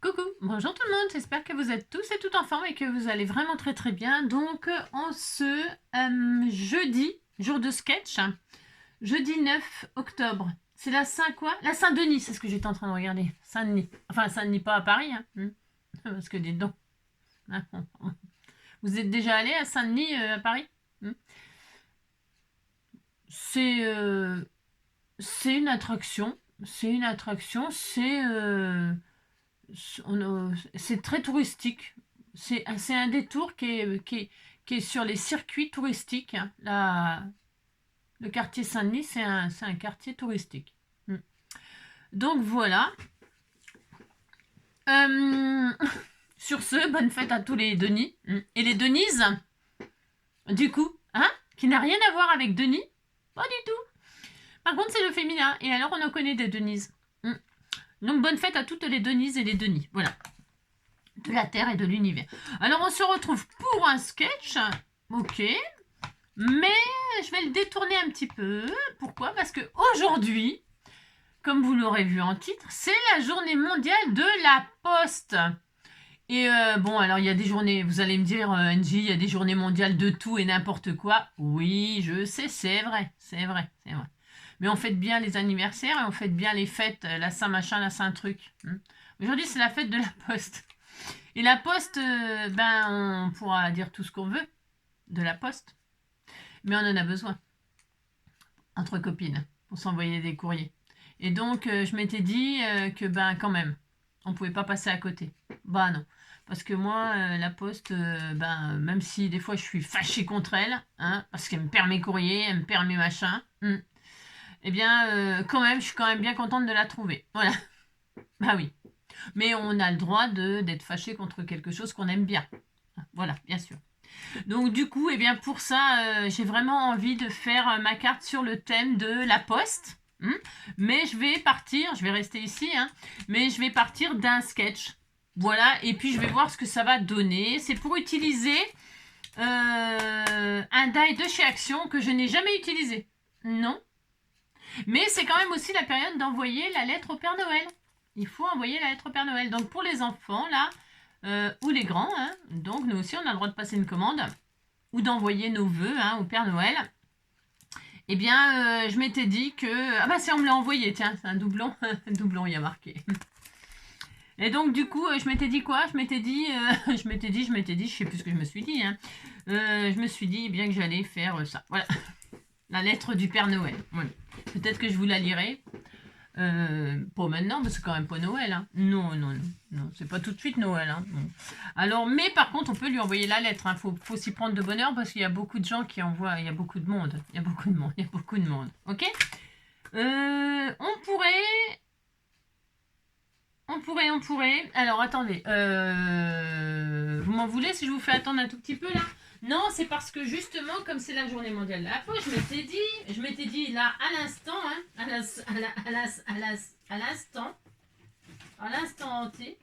Coucou, bonjour tout le monde, j'espère que vous êtes tous et toutes en forme et que vous allez vraiment très très bien. Donc en ce jeudi, jour de sketch, jeudi 9 octobre, c'est la Saint quoi? La Saint-Denis, c'est ce que j'étais en train de regarder. Saint-Denis, enfin Saint-Denis pas à Paris, parce que dites donc. Vous êtes déjà allé à Saint-Denis à Paris? C'est une attraction, c'est très touristique. C'est un détour qui est sur les circuits touristiques. Le quartier Saint-Denis, c'est un quartier touristique. Donc voilà. Sur ce, bonne fête à tous les Denis. Et les Denises, du coup, qui n'a rien à voir avec Denis. Pas du tout. Par contre, c'est le féminin. Et alors, on en connaît des Denises. Donc, bonne fête à toutes les Denises et les Denis. Voilà. De la Terre et de l'univers. Alors, on se retrouve pour un sketch. Ok. Mais je vais le détourner un petit peu. Pourquoi? Parce que aujourd'hui, comme vous l'aurez vu en titre, c'est la journée mondiale de la Poste. Et bon, alors il y a des journées, vous allez me dire, Angie, il y a des journées mondiales de tout et n'importe quoi. Oui, je sais, c'est vrai. Mais on fête bien les anniversaires et on fête bien les fêtes, la Saint-Machin, la Saint-Truc. Aujourd'hui, c'est la fête de la Poste. Et la Poste, on pourra dire tout ce qu'on veut de la Poste. Mais on en a besoin, entre copines, pour s'envoyer des courriers. Et donc, je m'étais dit que, quand même, on pouvait pas passer à côté. Non. Parce que moi, la Poste, même si des fois je suis fâchée contre elle, parce qu'elle me perd mes courriers, elle me perd mes machins, eh bien, quand même, je suis quand même bien contente de la trouver. Voilà. Bah oui. Mais on a le droit d'être fâché contre quelque chose qu'on aime bien. Voilà, bien sûr. Donc du coup, eh bien, pour ça, j'ai vraiment envie de faire ma carte sur le thème de la Poste. Mais je vais rester ici, mais je vais partir d'un sketch. Voilà, et puis je vais voir ce que ça va donner. C'est pour utiliser un die de chez Action que je n'ai jamais utilisé. Non. Mais c'est quand même aussi la période d'envoyer la lettre au Père Noël. Il faut envoyer la lettre au Père Noël. Donc pour les enfants, là, ou les grands, donc nous aussi on a le droit de passer une commande, ou d'envoyer nos vœux au Père Noël. Eh bien, je m'étais dit que... Ah on me l'a envoyé, tiens, c'est un doublon. Un doublon, il y a marqué. Et donc, du coup, je m'étais dit quoi? Je m'étais dit, je sais plus ce que je me suis dit. Je me suis dit bien que j'allais faire ça. Voilà. La lettre du Père Noël. Voilà. Peut-être que je vous la lirai. Pas maintenant, mais c'est quand même pas Noël. Non, c'est pas tout de suite Noël. Bon. Alors, mais par contre, on peut lui envoyer la lettre. Faut s'y prendre de bonne heure parce qu'il y a beaucoup de gens qui envoient. Il y a beaucoup de monde. Ok. On pourrait. Alors, attendez. Vous m'en voulez si je vous fais attendre un tout petit peu là? Non, c'est parce que justement, comme c'est la journée mondiale de la peau, je m'étais dit là, à l'instant, à l'instant T,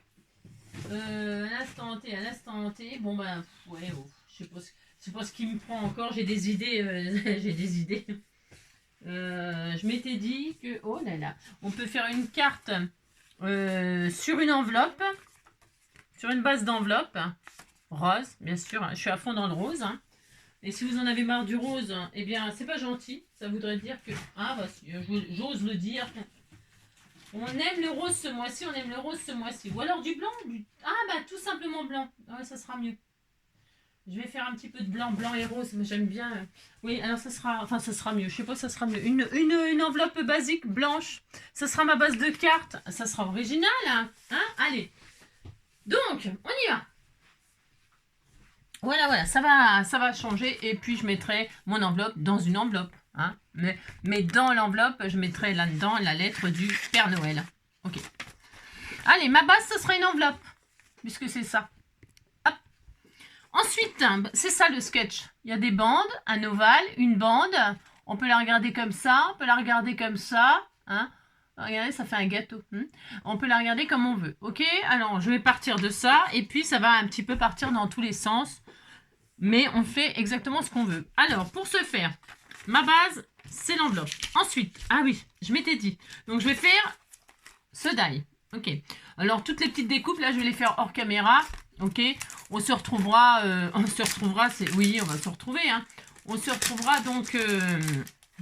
bon ouais, je sais pas ce qui me prend encore, j'ai des idées, je m'étais dit que, oh là là, on peut faire une carte sur une enveloppe, sur une base d'enveloppe, rose, bien sûr, je suis à fond dans le rose. Et si vous en avez marre du rose, eh bien, c'est pas gentil. Ça voudrait dire que... j'ose le dire. On aime le rose ce mois-ci, Ou alors du blanc. Tout simplement blanc. Ouais, ça sera mieux. Je vais faire un petit peu de blanc et rose, mais j'aime bien. Oui, alors ça sera mieux. Je sais pas, ça sera mieux. Une enveloppe basique blanche. Ça sera ma base de cartes. Ça sera original, Allez. Donc, on y va. Voilà, ça va changer. Et puis, je mettrai mon enveloppe dans une enveloppe. Mais dans l'enveloppe, je mettrai là-dedans la lettre du Père Noël. Ok. Allez, ma base, ce sera une enveloppe. Puisque c'est ça. Hop. Ensuite, c'est ça le sketch. Il y a des bandes, un ovale, une bande. On peut la regarder comme ça, on peut la regarder comme ça. Regardez, ça fait un gâteau. On peut la regarder comme on veut. Ok, alors je vais partir de ça. Et puis, ça va un petit peu partir dans tous les sens. Mais on fait exactement ce qu'on veut. Alors, pour ce faire, ma base, c'est l'enveloppe. Ensuite, je m'étais dit. Donc, je vais faire ce die. Ok. Alors, toutes les petites découpes, là, je vais les faire hors caméra. Ok. On se retrouvera, oui, on va se retrouver, hein. On se retrouvera donc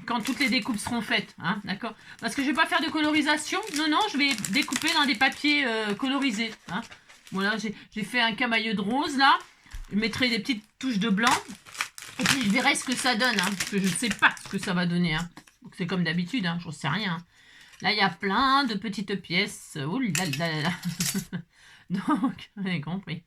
quand toutes les découpes seront faites, hein, d'accord? Parce que je vais pas faire de colorisation. Non, non, je vais découper dans des papiers colorisés, hein. Voilà, j'ai fait un camailleux de rose, là. Je mettrai des petites touches de blanc. Et puis, je verrai ce que ça donne, hein, parce que je ne sais pas ce que ça va donner, hein. Donc, c'est comme d'habitude, hein, j'en sais rien, hein. Là, il y a plein de petites pièces. Oh là là là là. Donc, vous avez compris.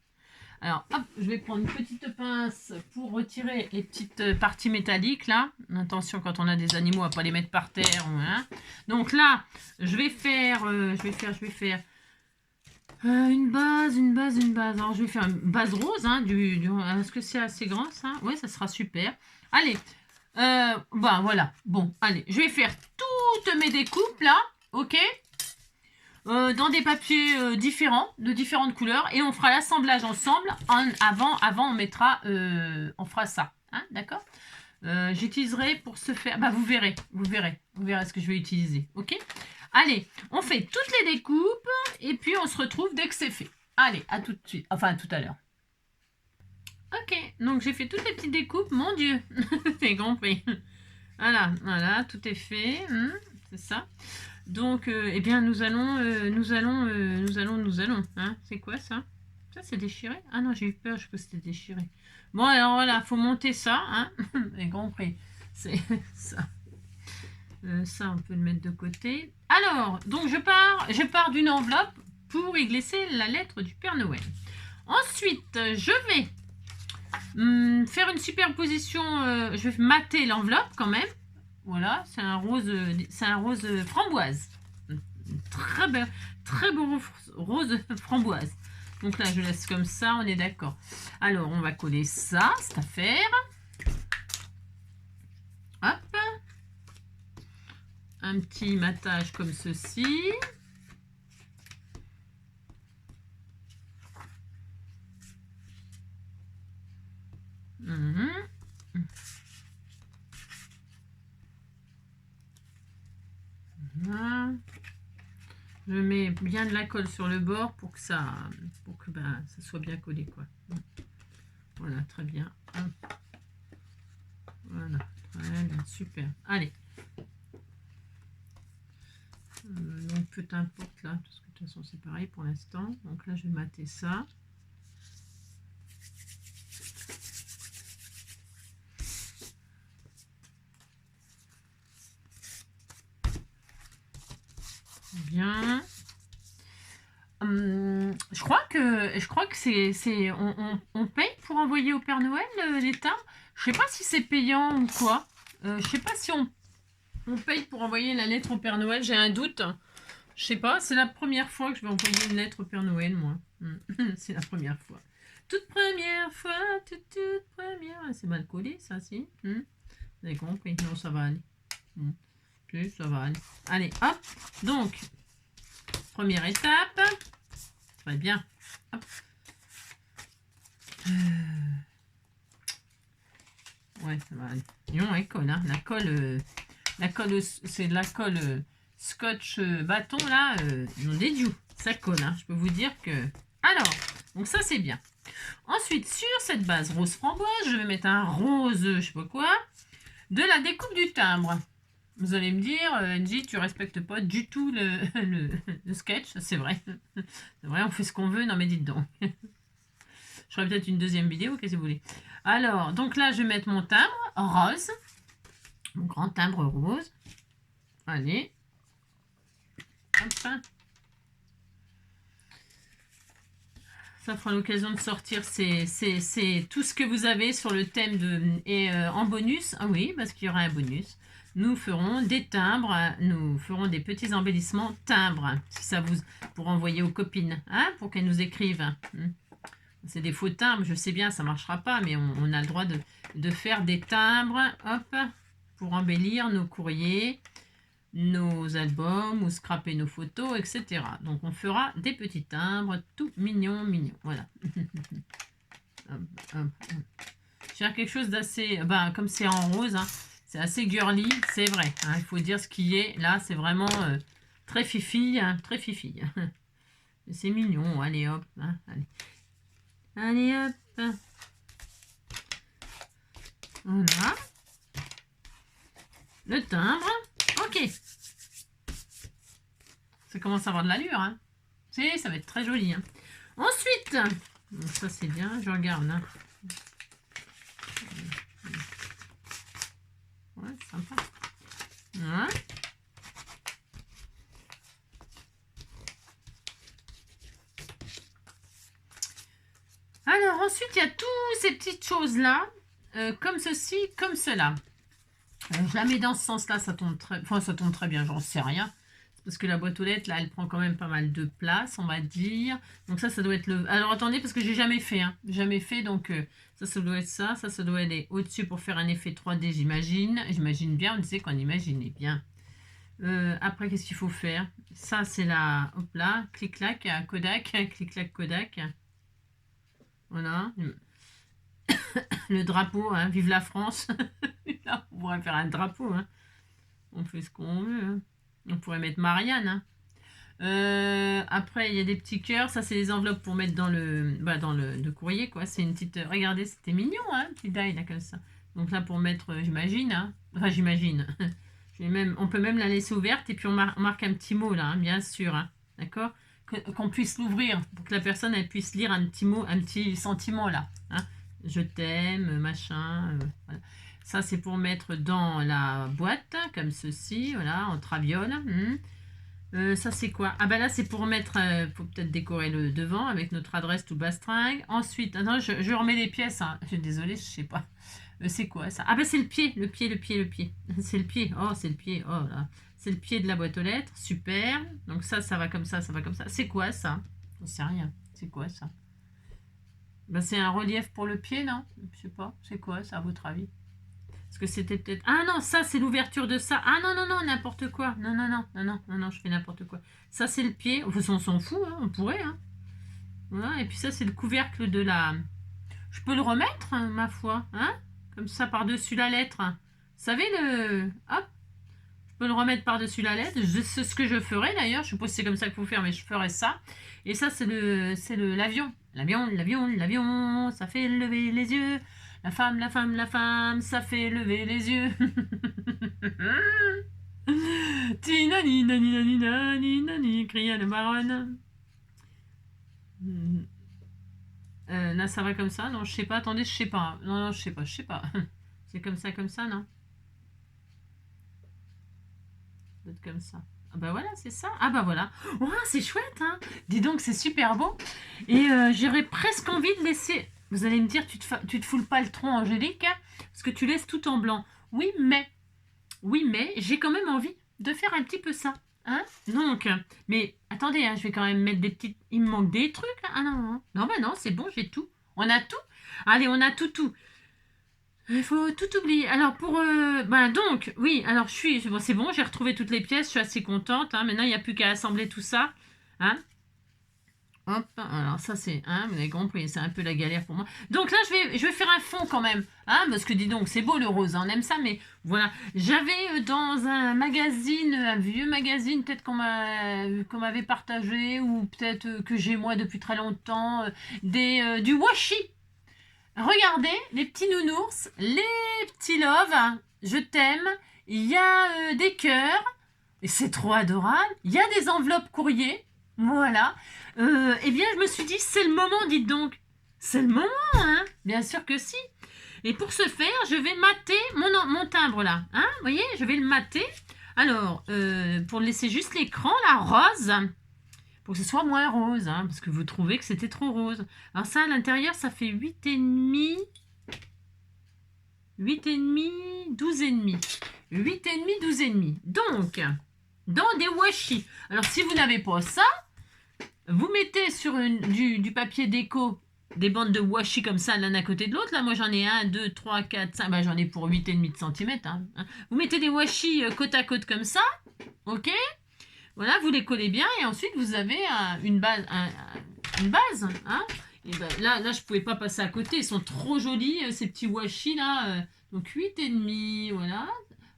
Alors, hop, je vais prendre une petite pince pour retirer les petites parties métalliques, là. Attention, quand on a des animaux, à ne pas les mettre par terre. Hein. Donc là, je vais faire une base. Alors, je vais faire une base rose. Hein, est-ce que c'est assez grand, ça? Oui, ça sera super. Allez, voilà. Bon, allez, je vais faire toutes mes découpes, là, ok? Dans des papiers différents, de différentes couleurs, et on fera l'assemblage ensemble. Avant on mettra, on fera ça, hein, d'accord? J'utiliserai pour ce faire, bah vous verrez ce que je vais utiliser, ok? Allez, on fait toutes les découpes, et puis on se retrouve dès que c'est fait. Allez, à tout de suite, enfin à tout à l'heure. Ok, donc j'ai fait toutes les petites découpes, mon Dieu, c'est compris. Voilà, tout est fait, c'est ça. Donc, eh bien, nous allons, hein. C'est quoi ça? Ça, c'est déchiré? Ah non, j'ai eu peur, je crois que c'était déchiré. Bon, alors voilà, faut monter ça, hein. Vous avez compris. C'est ça. Ça, on peut le mettre de côté. Alors, donc je pars d'une enveloppe pour y glisser la lettre du Père Noël. Ensuite, je vais faire une superposition. Je vais mater l'enveloppe quand même. Voilà, c'est un rose framboise. Très beau rose framboise. Donc là, je laisse comme ça, on est d'accord. Alors, on va coller ça, cette affaire. Hop. Un petit matage comme ceci. Voilà. Je mets bien de la colle sur le bord pour que ça soit bien collé, quoi. Voilà, très bien. Voilà, très bien, super. Allez. Donc peu importe là, parce que de toute façon c'est pareil pour l'instant. Donc là je vais mater ça. Bien. Je crois que c'est on paye pour envoyer au Père Noël les timbres. Je sais pas si c'est payant ou quoi. Je sais pas si on paye pour envoyer la lettre au Père Noël. J'ai un doute. Je sais pas. C'est la première fois que je vais envoyer une lettre au Père Noël, moi. C'est la première fois. Toute première fois, toute première. C'est mal collé, ça, si. Vous avez compris? Non, ça va aller. Plus, ça va aller. Allez, hop. Donc, première étape. Très bien. Hop. Ouais, ça va aller. Non, elle colle, hein. La colle, c'est de la colle scotch bâton, là. Non, des dieux. Ça colle, hein. Je peux vous dire que... Alors, donc ça, c'est bien. Ensuite, sur cette base rose framboise, je vais mettre un rose, je sais pas quoi, de la découpe du timbre. Vous allez me dire, Angie, tu respectes pas du tout le sketch. C'est vrai. C'est vrai, on fait ce qu'on veut. Non, mais dites donc. Je ferai peut-être une deuxième vidéo, qu'est-ce que vous voulez. Alors, donc là, je vais mettre mon timbre rose. Mon grand timbre rose. Allez. Hop. Ça fera l'occasion de sortir c'est tout ce que vous avez sur le thème en bonus. Ah oui, parce qu'il y aura un bonus. Nous ferons des timbres, nous ferons des petits embellissements timbres, si ça vous, pour envoyer aux copines, hein, pour qu'elles nous écrivent. C'est des faux timbres, je sais bien, ça ne marchera pas, mais on a le droit de faire des timbres, hop, pour embellir nos courriers, nos albums ou scraper nos photos, etc. Donc on fera des petits timbres tout mignons, voilà. J'ai quelque chose d'assez, comme c'est en rose, hein, c'est assez girly, c'est vrai. Hein, il faut dire ce qui est. Là, c'est vraiment très fifi, hein, très fifi. C'est mignon. Allez, hop. Hein, allez. Allez, hop. Voilà. Le timbre. Ok. Ça commence à avoir de l'allure. Hein. Ça va être très joli. Hein. Ensuite, donc ça c'est bien, je regarde. Hein. Ouais, sympa. Voilà. Alors ensuite, il y a toutes ces petites choses-là, comme ceci, comme cela. Je la mets dans ce sens-là, ça tombe très bien, j'en sais rien. Parce que la boîte aux lettres, là, elle prend quand même pas mal de place, on va dire. Donc ça doit être le... Alors attendez, parce que j'ai jamais fait, hein. Jamais fait, donc ça doit être ça. Ça doit aller au-dessus pour faire un effet 3D, j'imagine. J'imagine bien, on disait qu'on imaginait bien. Après, qu'est-ce qu'il faut faire? Ça, c'est la... Hop là, clic-clac, Kodak, clic-clac, Kodak. Voilà. Le drapeau, hein, vive la France. Là, on pourrait faire un drapeau, hein. On fait ce qu'on veut, hein. On pourrait mettre Marianne. Hein. Après, il y a des petits cœurs. Ça, c'est les enveloppes pour mettre dans le courrier, quoi. C'est une petite... Regardez, c'était mignon, hein, petit die, là, comme ça. Donc là, pour mettre, j'imagine, hein. Enfin, j'imagine. On peut même la laisser ouverte et puis on marque un petit mot, là, hein, bien sûr. Hein. D'accord? Qu'on puisse l'ouvrir pour que la personne, elle puisse lire un petit mot, un petit sentiment, là. Hein. Je t'aime, machin. Voilà. Ça, c'est pour mettre dans la boîte, comme ceci, voilà, en traviole. Ça, c'est quoi? Ah, ben là, c'est pour mettre, pour peut-être décorer le devant avec notre adresse tout bastringue. Ensuite, attends, je remets les pièces. Hein. Je suis désolée, je sais pas. C'est quoi ça? Ah, ben c'est le pied. C'est le pied. Oh, c'est le pied. Oh, là. C'est le pied de la boîte aux lettres. Super. Donc ça va comme ça, ça va comme ça. C'est quoi ça? Je sais rien. C'est quoi ça? Ben, c'est un relief pour le pied, non? Je sais pas. C'est quoi ça, à votre avis? Parce que c'était peut-être... Ah non, ça, c'est l'ouverture de ça. Ah non, non, non, n'importe quoi. Non, je fais n'importe quoi. Ça, c'est le pied. Enfin, on s'en fout, hein, on pourrait. Hein. Voilà, et puis ça, c'est le couvercle de la... Je peux le remettre, hein, ma foi. Hein, comme ça, par-dessus la lettre. Vous savez, le... Hop. Je peux le remettre par-dessus la lettre. C'est ce que je ferai, d'ailleurs. Je suppose que c'est comme ça qu'il faut faire, mais je ferai ça. Et ça, c'est l'avion. L'avion, ça fait lever les yeux. La femme, ça fait lever les yeux. Tinani, nani, nani, nani, nani, cria le baronne. Là, ça va comme ça? Non, je sais pas. Attendez, je sais pas. Non, je sais pas. C'est comme ça, non? Peut-être comme ça. Ah bah voilà, c'est ça. Ah bah voilà. Oh, c'est chouette, hein. Dis donc, c'est super beau. Et j'aurais presque envie de laisser... Vous allez me dire, tu te foules pas le tronc, Angélique, hein, parce que tu laisses tout en blanc. Oui, mais j'ai quand même envie de faire un petit peu ça. Hein? Donc, mais attendez, hein, je vais quand même mettre des petites... Il me manque des trucs. Hein. Ah non, bah non, c'est bon, j'ai tout. On a tout. Allez, on a tout. Il faut tout oublier. Alors, donc, oui, alors c'est bon, j'ai retrouvé toutes les pièces, je suis assez contente. Hein, maintenant, il n'y a plus qu'à assembler tout ça. Hein. Hop, alors ça c'est, hein, vous avez compris, c'est un peu la galère pour moi. Donc là, je vais faire un fond quand même, hein, parce que dis donc, c'est beau le rose, hein, on aime ça, mais voilà. J'avais dans un magazine, un vieux magazine, peut-être qu'on m'avait partagé, ou peut-être que j'ai moi depuis très longtemps, du washi. Regardez, les petits nounours, les petits loves, hein, je t'aime, il y a des cœurs, et c'est trop adorable, il y a des enveloppes courrier, voilà. Eh bien, je me suis dit, c'est le moment, dites donc. C'est le moment, hein. Bien sûr que si. Et pour ce faire, je vais mater mon timbre, là. Hein, vous voyez, je vais le mater. Alors, pour laisser juste l'écran, là, rose, pour que ce soit moins rose, hein, parce que vous trouvez que c'était trop rose. Alors ça, à l'intérieur, ça fait 8,5... 8,5, 12,5. 8,5, 12,5. Donc, dans des washi. Alors, si vous n'avez pas ça, vous mettez sur du papier déco des bandes de washi comme ça, l'un à côté de l'autre. Là, moi, j'en ai 1, 2, 3, 4, 5. Ben, j'en ai pour 8,5 cm. Hein. Vous mettez des washi côte à côte comme ça. OK? Voilà, vous les collez bien. Et ensuite, vous avez une base. Une base hein. Et ben, là, je ne pouvais pas passer à côté. Ils sont trop jolis, ces petits washi, là. Donc, 8,5. Voilà.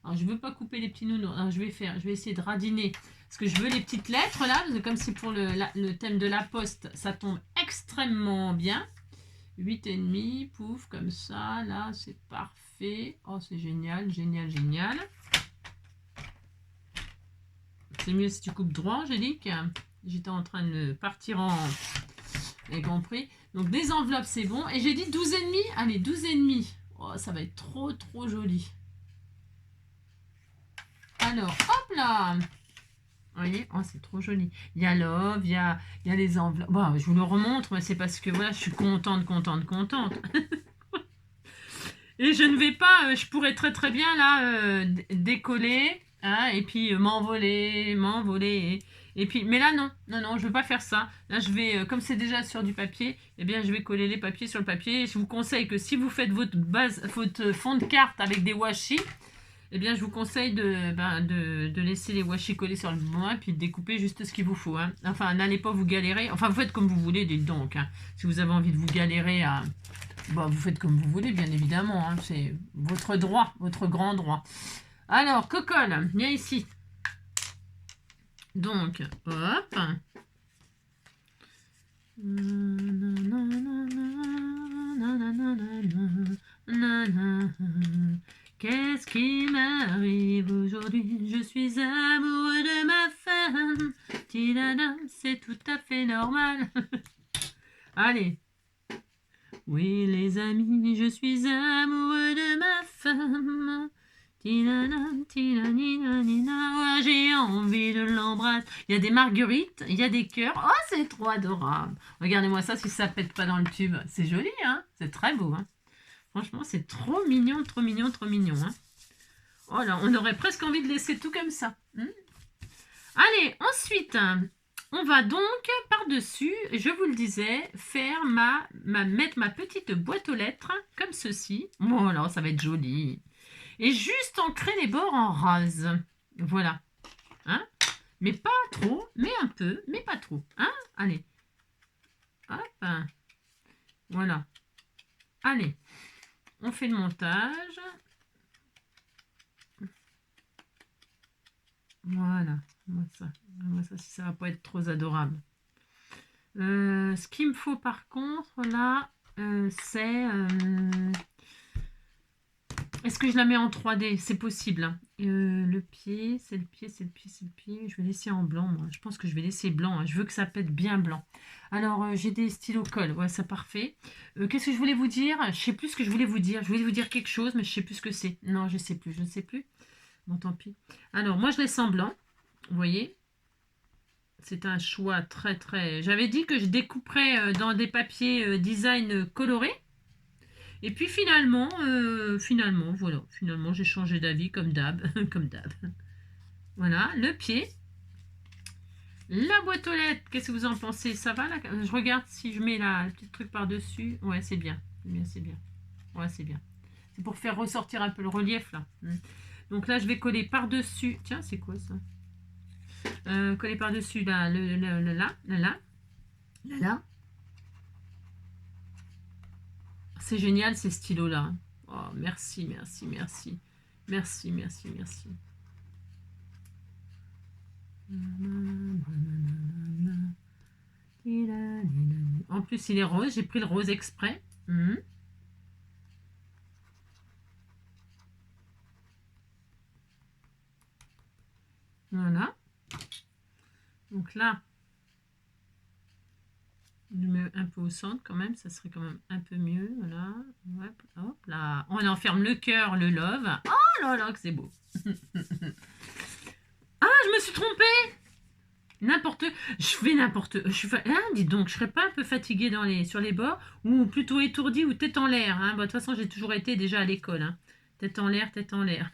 Alors, je ne veux pas couper les petits nounours. Alors, je vais essayer de radiner Parce que je veux les petites lettres là, parce que comme c'est pour le thème de la poste, ça tombe extrêmement bien. 8,5, pouf, comme ça, là, c'est parfait. Oh, c'est génial, génial, génial. C'est mieux si tu coupes droit, Angélique. J'étais en train de partir en... Vous avez compris. Donc, des enveloppes, c'est bon. Et j'ai dit 12,5. Allez, 12,5. Oh, ça va être trop, trop joli. Alors, hop là. Vous voyez, oh, c'est trop joli. Il y a love, il y a les enveloppes. Bon, je vous le remontre, mais c'est parce que voilà, je suis contente, contente, contente. Et je ne vais pas, je pourrais très très bien là décoller, hein, et puis m'envoler, m'envoler. Et puis, mais là non, non, non, je veux pas faire ça. Là, je vais, comme c'est déjà sur du papier, eh bien, je vais coller les papiers sur le papier. Et je vous conseille que si vous faites votre fond de carte avec des washi, eh bien, je vous conseille de laisser les washi coller sur le bois, puis de découper juste ce qu'il vous faut. Hein. Enfin, n'allez pas vous galérer. Enfin, vous faites comme vous voulez, dites donc. Hein. Si vous avez envie de vous galérer à... Bon, vous faites comme vous voulez, bien évidemment. Hein. C'est votre droit, votre grand droit. Alors, Cocole, viens ici. Donc, hop. Qu'est-ce qui m'arrive aujourd'hui? Je suis amoureux de ma femme. Tidada, c'est tout à fait normal. Allez. Oui, les amis, je suis amoureux de ma femme. Tinana, tinanina, nina, j'ai envie de l'embrasser. Il y a des marguerites, il y a des cœurs. Oh, c'est trop adorable. Regardez-moi ça si ça pète pas dans le tube. C'est joli, hein? C'est très beau, hein? Franchement, c'est trop mignon, trop mignon, trop mignon, hein? Oh là, on aurait presque envie de laisser tout comme ça. Allez, ensuite, on va donc par-dessus, je vous le disais, faire mettre ma petite boîte aux lettres comme ceci. Voilà, ça va être joli. Et juste ancrer les bords en rose. Voilà. Hein? Mais pas trop, mais un peu, mais pas trop. Hein? Allez. Hop. Voilà. Allez. On fait le montage. Voilà. Moi ça, si ça va pas être trop adorable. Ce qu'il me faut par contre, là, c'est... Est-ce que je la mets en 3D? C'est possible. Hein. Le pied, c'est le pied, c'est le pied, c'est le pied. Je vais laisser en blanc, moi. Je pense que je vais laisser blanc. Hein. Je veux que ça pète bien blanc. Alors, j'ai des stylos colle. Ouais, c'est parfait. Qu'est-ce que je voulais vous dire? Je sais plus ce que je voulais vous dire. Je voulais vous dire quelque chose, mais je sais plus ce que c'est. Non, je sais plus. Je ne sais plus. Bon, tant pis. Alors, moi, je laisse en blanc. Vous voyez? C'est un choix très, très... J'avais dit que je découperais dans des papiers design colorés. Et puis finalement, voilà, finalement j'ai changé d'avis comme d'hab, comme d'hab. Voilà, le pied. La boîte aux lettres, qu'est-ce que vous en pensez? Ça va là? Je regarde si je mets le petit truc par-dessus. Ouais, c'est bien, c'est bien, c'est bien. Ouais, c'est bien. C'est pour faire ressortir un peu le relief là. Donc là, je vais coller par-dessus. Tiens, c'est quoi ça? Coller par-dessus là, là. C'est génial ces stylos-là. Oh, merci, merci, merci. Merci, merci, merci. En plus, il est rose. J'ai pris le rose exprès. Voilà. Donc là, je le mets un peu au centre quand même. Ça serait quand même un peu mieux. Voilà. Hop, hop là. On enferme le cœur, le love. Oh là là, que c'est beau. Ah, je me suis trompée. Je fais n'importe. Dis donc, je serais pas un peu fatiguée sur les bords ou plutôt étourdie ou tête en l'air. Hein. Bon, de toute façon, j'ai toujours été déjà à l'école. Hein. Tête en l'air, tête en l'air.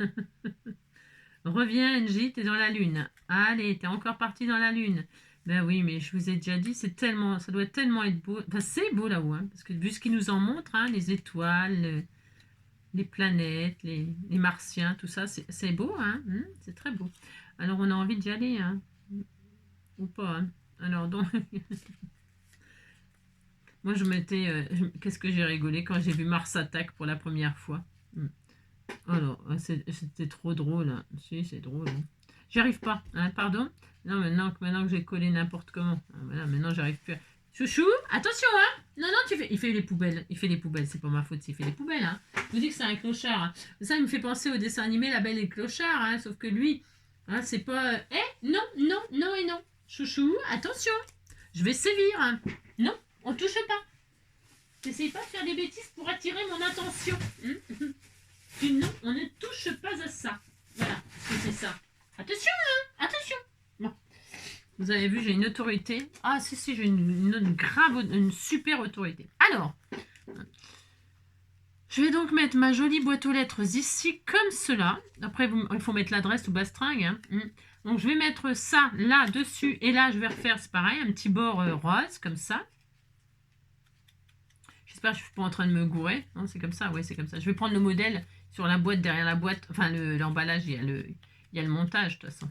Reviens, Angie, t'es dans la lune. Allez, t'es encore partie dans la lune. Ben oui, mais je vous ai déjà dit, ça doit tellement être beau. Enfin, c'est beau là-haut, hein, parce que vu ce qu'il nous en montre, hein, les étoiles, les planètes, les martiens, tout ça, c'est beau, hein, c'est très beau. Alors, on a envie d'y aller, hein. Ou pas. Hein. Alors donc, moi je m'étais... Qu'est-ce que j'ai rigolé quand j'ai vu Mars Attack pour la première fois. Alors, c'était trop drôle. Hein. Si, c'est drôle. Hein. J'y arrive pas. Hein, pardon. Non, maintenant que j'ai collé n'importe comment. Voilà, maintenant, j'arrive plus à... Chouchou, attention, hein. Non, il fait les poubelles. Il fait les poubelles, c'est pas ma faute s'il fait les poubelles, hein. Je vous dis que c'est un clochard. Hein. Ça, il me fait penser au dessin animé La Belle et le Clochard, hein. Sauf que lui, hein, c'est pas... non, non, non et non. Chouchou, attention. Je vais sévir, hein. Non, on touche pas. N'essaye pas de faire des bêtises pour attirer mon attention. Non, on ne touche pas à ça. Voilà, c'est ça. Attention, hein. Attention. Bon. Vous avez vu, j'ai une autorité. Ah, si, j'ai une super autorité. Alors, je vais donc mettre ma jolie boîte aux lettres ici, comme cela. Après, il faut mettre l'adresse ou bastringue. Hein. Donc, je vais mettre ça là, dessus. Et là, je vais refaire, c'est pareil, un petit bord rose, comme ça. J'espère que je ne suis pas en train de me gourer. Non, c'est comme ça, ouais, c'est comme ça. Je vais prendre le modèle sur la boîte, derrière la boîte. Enfin, l'emballage, il y a le montage, de toute façon.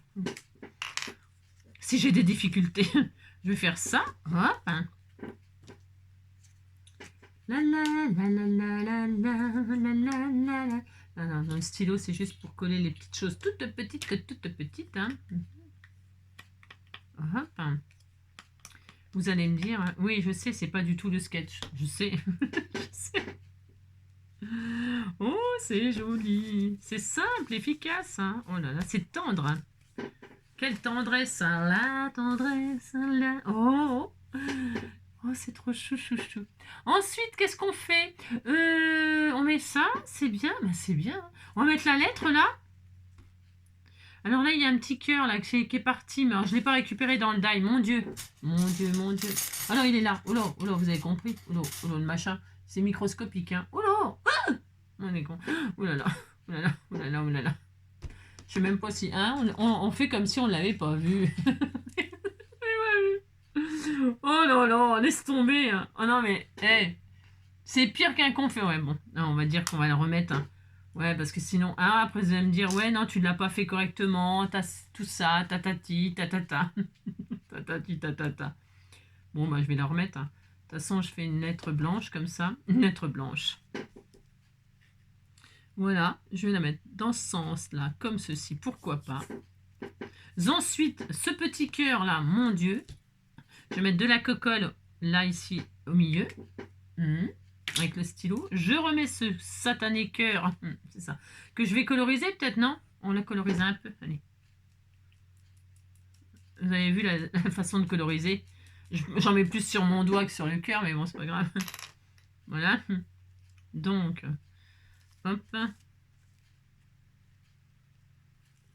Si j'ai des difficultés, je vais faire ça. Hop. La la la la la la la la la. Non, le stylo, c'est juste pour coller les petites choses toutes petites. Hein. Hop. Vous allez me dire, oui, je sais, c'est pas du tout le sketch. Je sais. Je sais. Oh, c'est joli. C'est simple, efficace. Hein. Oh là là, c'est tendre. Hein. Quelle tendresse, hein. La tendresse, la... Oh, c'est trop chou. Ensuite, qu'est-ce qu'on fait? On met ça, c'est bien, c'est bien. On va mettre la lettre là. Alors là, il y a un petit cœur là qui est parti, mais alors, je ne l'ai pas récupéré dans le die. Mon Dieu. Alors, il est là. Oh là, vous avez compris. Oh là, le machin. C'est microscopique. Hein. Oh là. Ah, on est con. Oh là là. Je sais même pas si... Hein, on fait comme si on ne l'avait pas vu. Oh là là, laisse tomber. Oh non, mais... Hey, c'est pire qu'un con fait. Ouais, bon. Non, on va dire qu'on va le remettre. Hein. Ouais, parce que sinon... Ah, après, vous allez me dire... Ouais, non, tu ne l'as pas fait correctement. Tout ça. Tatati, tatata. Tatati, tatata. Bon, bah, je vais la remettre. Hein. De toute façon, je fais une lettre blanche comme ça. Une lettre blanche. Voilà, je vais la mettre dans ce sens-là, comme ceci, pourquoi pas. Ensuite, ce petit cœur là, mon Dieu, je vais mettre de la cocolle là, ici, au milieu, avec le stylo. Je remets ce satané cœur, c'est ça, que je vais coloriser peut-être, non? On l'a colorisé un peu, allez. Vous avez vu la façon de coloriser? J'en mets plus sur mon doigt que sur le cœur, mais bon, c'est pas grave. Voilà. Donc, hop.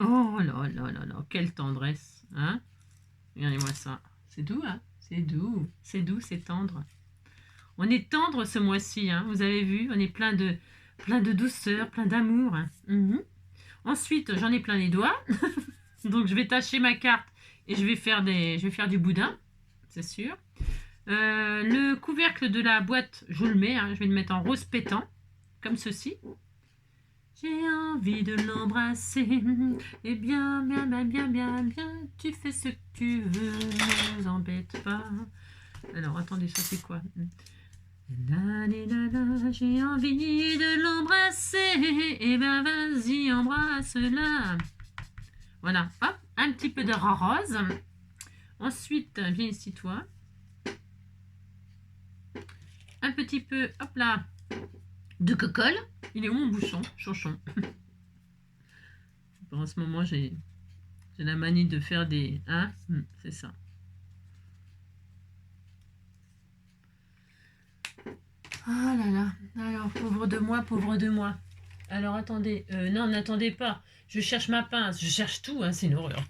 Oh là là là là, quelle tendresse, hein? Regardez-moi ça. C'est doux, hein? C'est doux, c'est tendre. On est tendre ce mois-ci, hein? Vous avez vu, on est plein de douceur, plein d'amour. Hein. Ensuite, j'en ai plein les doigts. Donc, je vais tâcher ma carte et je vais faire du boudin, c'est sûr. Le couvercle de la boîte, je le mets, hein, je vais le mettre en rose pétant, comme ceci. J'ai envie de l'embrasser. Et bien, tu fais ce que tu veux, ne nous embête pas. Alors, attendez, ça c'est quoi? J'ai envie de l'embrasser. Et ben, vas-y, embrasse-la. Voilà, hop, un petit peu de rose. Ensuite, viens ici, toi. Un petit peu, hop là, de cocolle. Il est où mon bouchon? Chonchon. En ce moment, j'ai la manie de faire des... Hein, c'est ça. Oh là là. Alors, pauvre de moi. Alors, attendez. Non, n'attendez pas. Je cherche ma pince. Je cherche tout. Hein, c'est une horreur.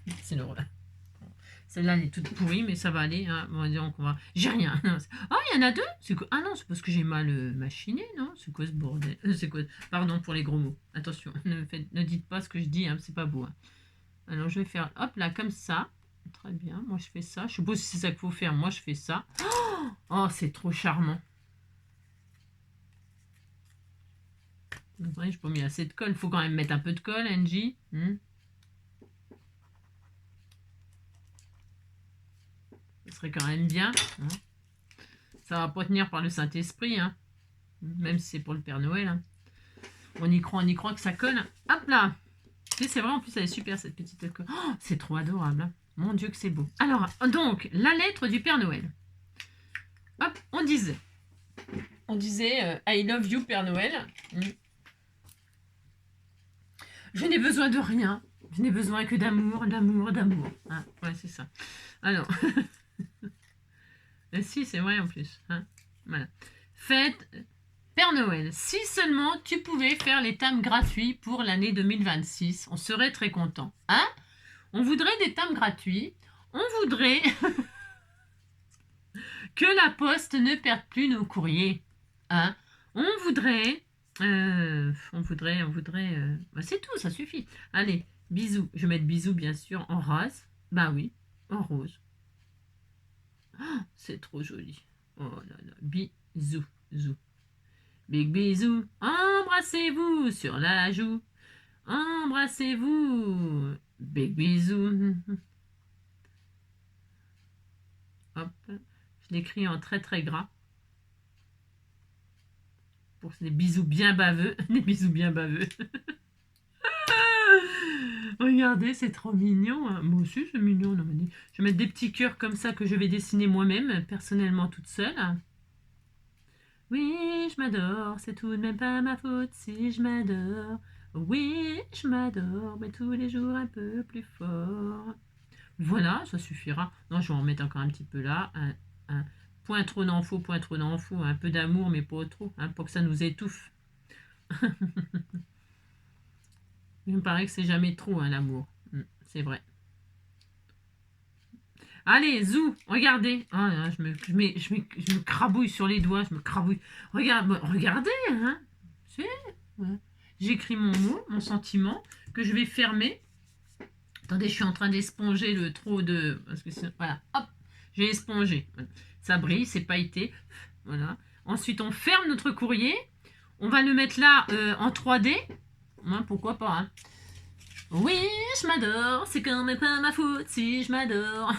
Celle-là, elle est toute pourrie, mais ça va aller. Hein. Bon, donc, j'ai rien. Ah, il y en a deux. Ah non, c'est parce que j'ai mal machiné, non? C'est quoi ce bordel? C'est quoi? Pardon pour les gros mots. Attention, ne dites pas ce que je dis, hein, c'est pas beau. Hein. Alors, je vais faire, hop, là, comme ça. Très bien, moi, je fais ça. Je suppose que c'est ça qu'il faut faire. Moi, je fais ça. Oh, c'est trop charmant. Après, je n'ai pas mis assez de colle. Il faut quand même mettre un peu de colle, Angie. Ce serait quand même bien. Hein. Ça va pas tenir par le Saint-Esprit. Hein. Même si c'est pour le Père Noël. Hein. On y croit que ça colle. Hop là. C'est vrai, en plus, elle est super, cette petite colle. Oh, c'est trop adorable. Hein. Mon Dieu que c'est beau. Alors, donc, la lettre du Père Noël. Hop, on disait I love you, Père Noël. Je n'ai besoin de rien. Je n'ai besoin que d'amour, d'amour, d'amour. Hein, ouais, c'est ça. Alors, si, c'est vrai en plus. Hein, voilà. Faites, Père Noël, si seulement tu pouvais faire les thèmes gratuits pour l'année 2026, on serait très content. Hein? On voudrait des thèmes gratuits. On voudrait que la poste ne perde plus nos courriers. Hein? On voudrait... bah, c'est tout, ça suffit. Allez, bisous. Je vais mettre bisous, bien sûr, en rose. Bah oui, en rose. Oh, c'est trop joli. Oh là là, bisous, zou. Big bisous. Embrassez-vous sur la joue. Embrassez-vous. Big bisous. Hop. Je l'écris en très très gras. Pour des bisous bien baveux. Des bisous bien baveux. Regardez, c'est trop mignon. Hein. Moi aussi, c'est mignon. Non, mais je vais mettre des petits cœurs comme ça que je vais dessiner moi-même, personnellement, toute seule. Oui, je m'adore. C'est tout de même pas ma faute si je m'adore. Oui, je m'adore, mais tous les jours un peu plus fort. Voilà, ça suffira. Non, je vais en mettre encore un petit peu là. Un point trop n'en faut, point trop n'en faut. Un peu d'amour, mais pas trop, hein, pour que ça nous étouffe. Il me paraît que c'est jamais trop, hein, l'amour. C'est vrai. Allez, zou, regardez. Oh, là, je me crabouille sur les doigts, je me crabouille. Regardez, hein. Ouais. J'écris mon mot, mon sentiment, que je vais fermer. Attendez, je suis en train d'esponger le trop de... Parce que voilà, hop, j'ai espongé. Ça brille, c'est pailleté. Voilà. Ensuite, on ferme notre courrier. On va le mettre là en 3D. Hein, pourquoi pas, hein. Oui, je m'adore. C'est quand même pas ma faute si je m'adore.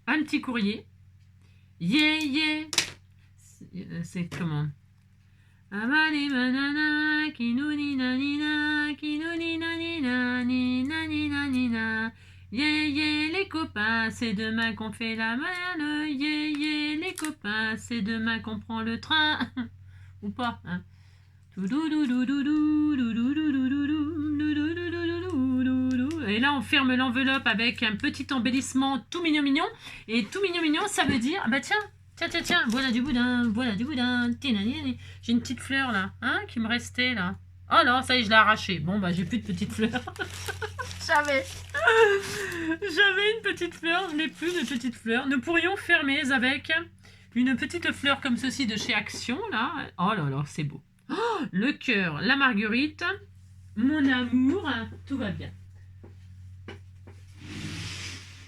Un petit courrier. Yeah, yeah. C'est comment? Amani manana, kinuni nanina, kinuni nanina, nina nina nina. Yeah, yeah, les copains, c'est demain qu'on fait la malle. Yeah, yeah, les copains, c'est demain qu'on prend le train. Ou pas, hein? Et là, on ferme l'enveloppe avec un petit embellissement tout mignon mignon. Et tout mignon mignon, ça veut dire, bah tiens, voilà du boudin, voilà du boudin. J'ai une petite fleur là, hein, qui me restait là. Oh non, ça y est, je l'ai arrachée. Bon, bah j'ai plus de petite fleur. J'avais une petite fleur, je n'ai plus de petite fleur. Nous pourrions fermer avec une petite fleur comme ceci de chez Action là. Oh là là, c'est beau. Oh, le cœur, la marguerite, mon amour, tout va bien.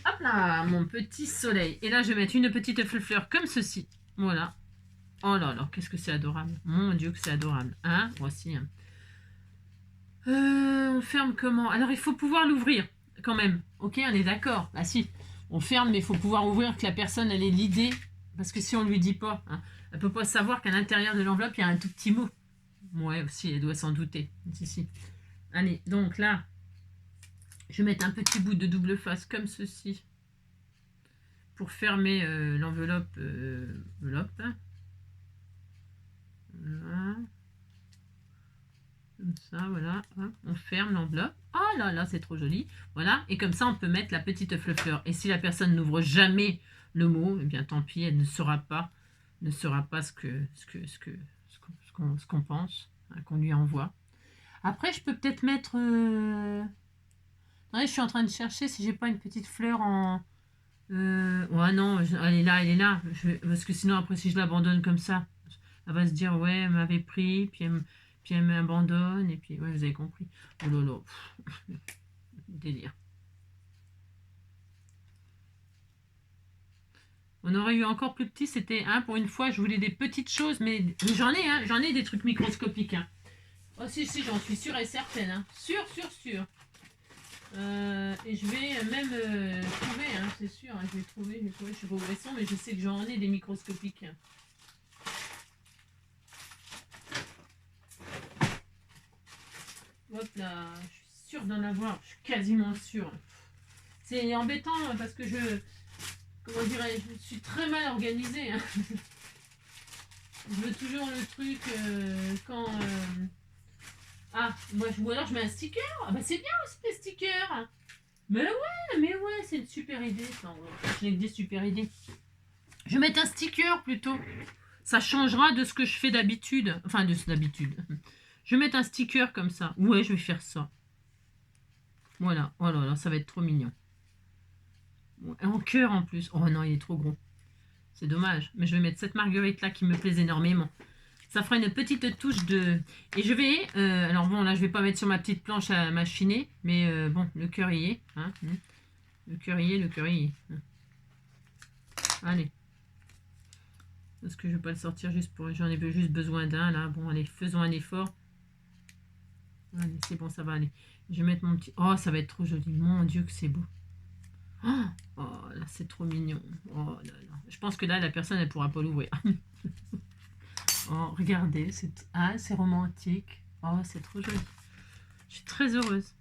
Hop là, mon petit soleil. Et là, je vais mettre une petite fleur comme ceci. Voilà. Oh là là, qu'est-ce que c'est adorable. Mon Dieu, que c'est adorable. Hein, voici. On ferme comment? Alors, il faut pouvoir l'ouvrir quand même. Ok, on est d'accord. Bah si, on ferme, mais il faut pouvoir ouvrir, que la personne, elle ait l'idée. Parce que si on lui dit pas, hein, elle ne peut pas savoir qu'à l'intérieur de l'enveloppe, il y a un tout petit mot. Ouais, aussi, elle doit s'en douter. Si. Allez, donc là, je vais mettre un petit bout de double face comme ceci pour fermer l'enveloppe. Voilà. Comme ça, voilà. Hop, on ferme l'enveloppe. Oh là là, c'est trop joli. Voilà. Et comme ça, on peut mettre la petite fleur. Et si la personne n'ouvre jamais le mot, eh bien, tant pis, elle ne saura pas ce qu'on pense, hein, qu'on lui envoie. Après, je peux peut-être mettre... Ouais, je suis en train de chercher si j'ai pas une petite fleur en... Ouais, non, elle est là. Parce que sinon, après, si je l'abandonne comme ça, elle va se dire, ouais, elle m'avait pris, puis elle m'abandonne, et puis, ouais, vous avez compris. Oh là là, délire. On aurait eu encore plus petit, c'était, hein, pour une fois, je voulais des petites choses, mais j'en ai des trucs microscopiques, hein. Oh si, j'en suis sûre et certaine, hein. Sûre. Et je vais même trouver, hein, c'est sûr, hein, je vais trouver, je suis pas au bresson, mais je sais que j'en ai des microscopiques. Hop là, je suis sûre d'en avoir. Je suis quasiment sûre. C'est embêtant parce que comment dirais-je, je suis très mal organisée. Hein. Je veux toujours le truc quand... Ah, moi, ou alors je mets un sticker. Ah bah c'est bien aussi les stickers. Mais ouais, c'est une super idée. Ça, j'ai des super idées. Je vais mettre un sticker plutôt. Ça changera de ce que je fais d'habitude. Enfin, de d'habitude. Je vais mettre un sticker comme ça. Ouais, je vais faire ça. Voilà. Oh là là, ça va être trop mignon. En cœur en plus. Oh non, il est trop gros. C'est dommage. Mais je vais mettre cette marguerite là qui me plaise énormément. Ça fera une petite touche de... Et je vais... alors bon, là, je vais pas mettre sur ma petite planche à machiner. Mais bon, le cœur y est. Hein, le cœur y est, le cœur y est. Allez. Parce que je vais pas le sortir juste pour... J'en ai juste besoin d'un, là. Bon, allez, faisons un effort. Allez, c'est bon, ça va aller. Je vais mettre mon petit... Oh, ça va être trop joli. Mon Dieu, que c'est beau. Oh, là, c'est trop mignon. Oh là là. Je pense que là, la personne, elle pourra pas l'ouvrir. Oh, regardez, c'est romantique. Oh, c'est trop joli. Je suis très heureuse,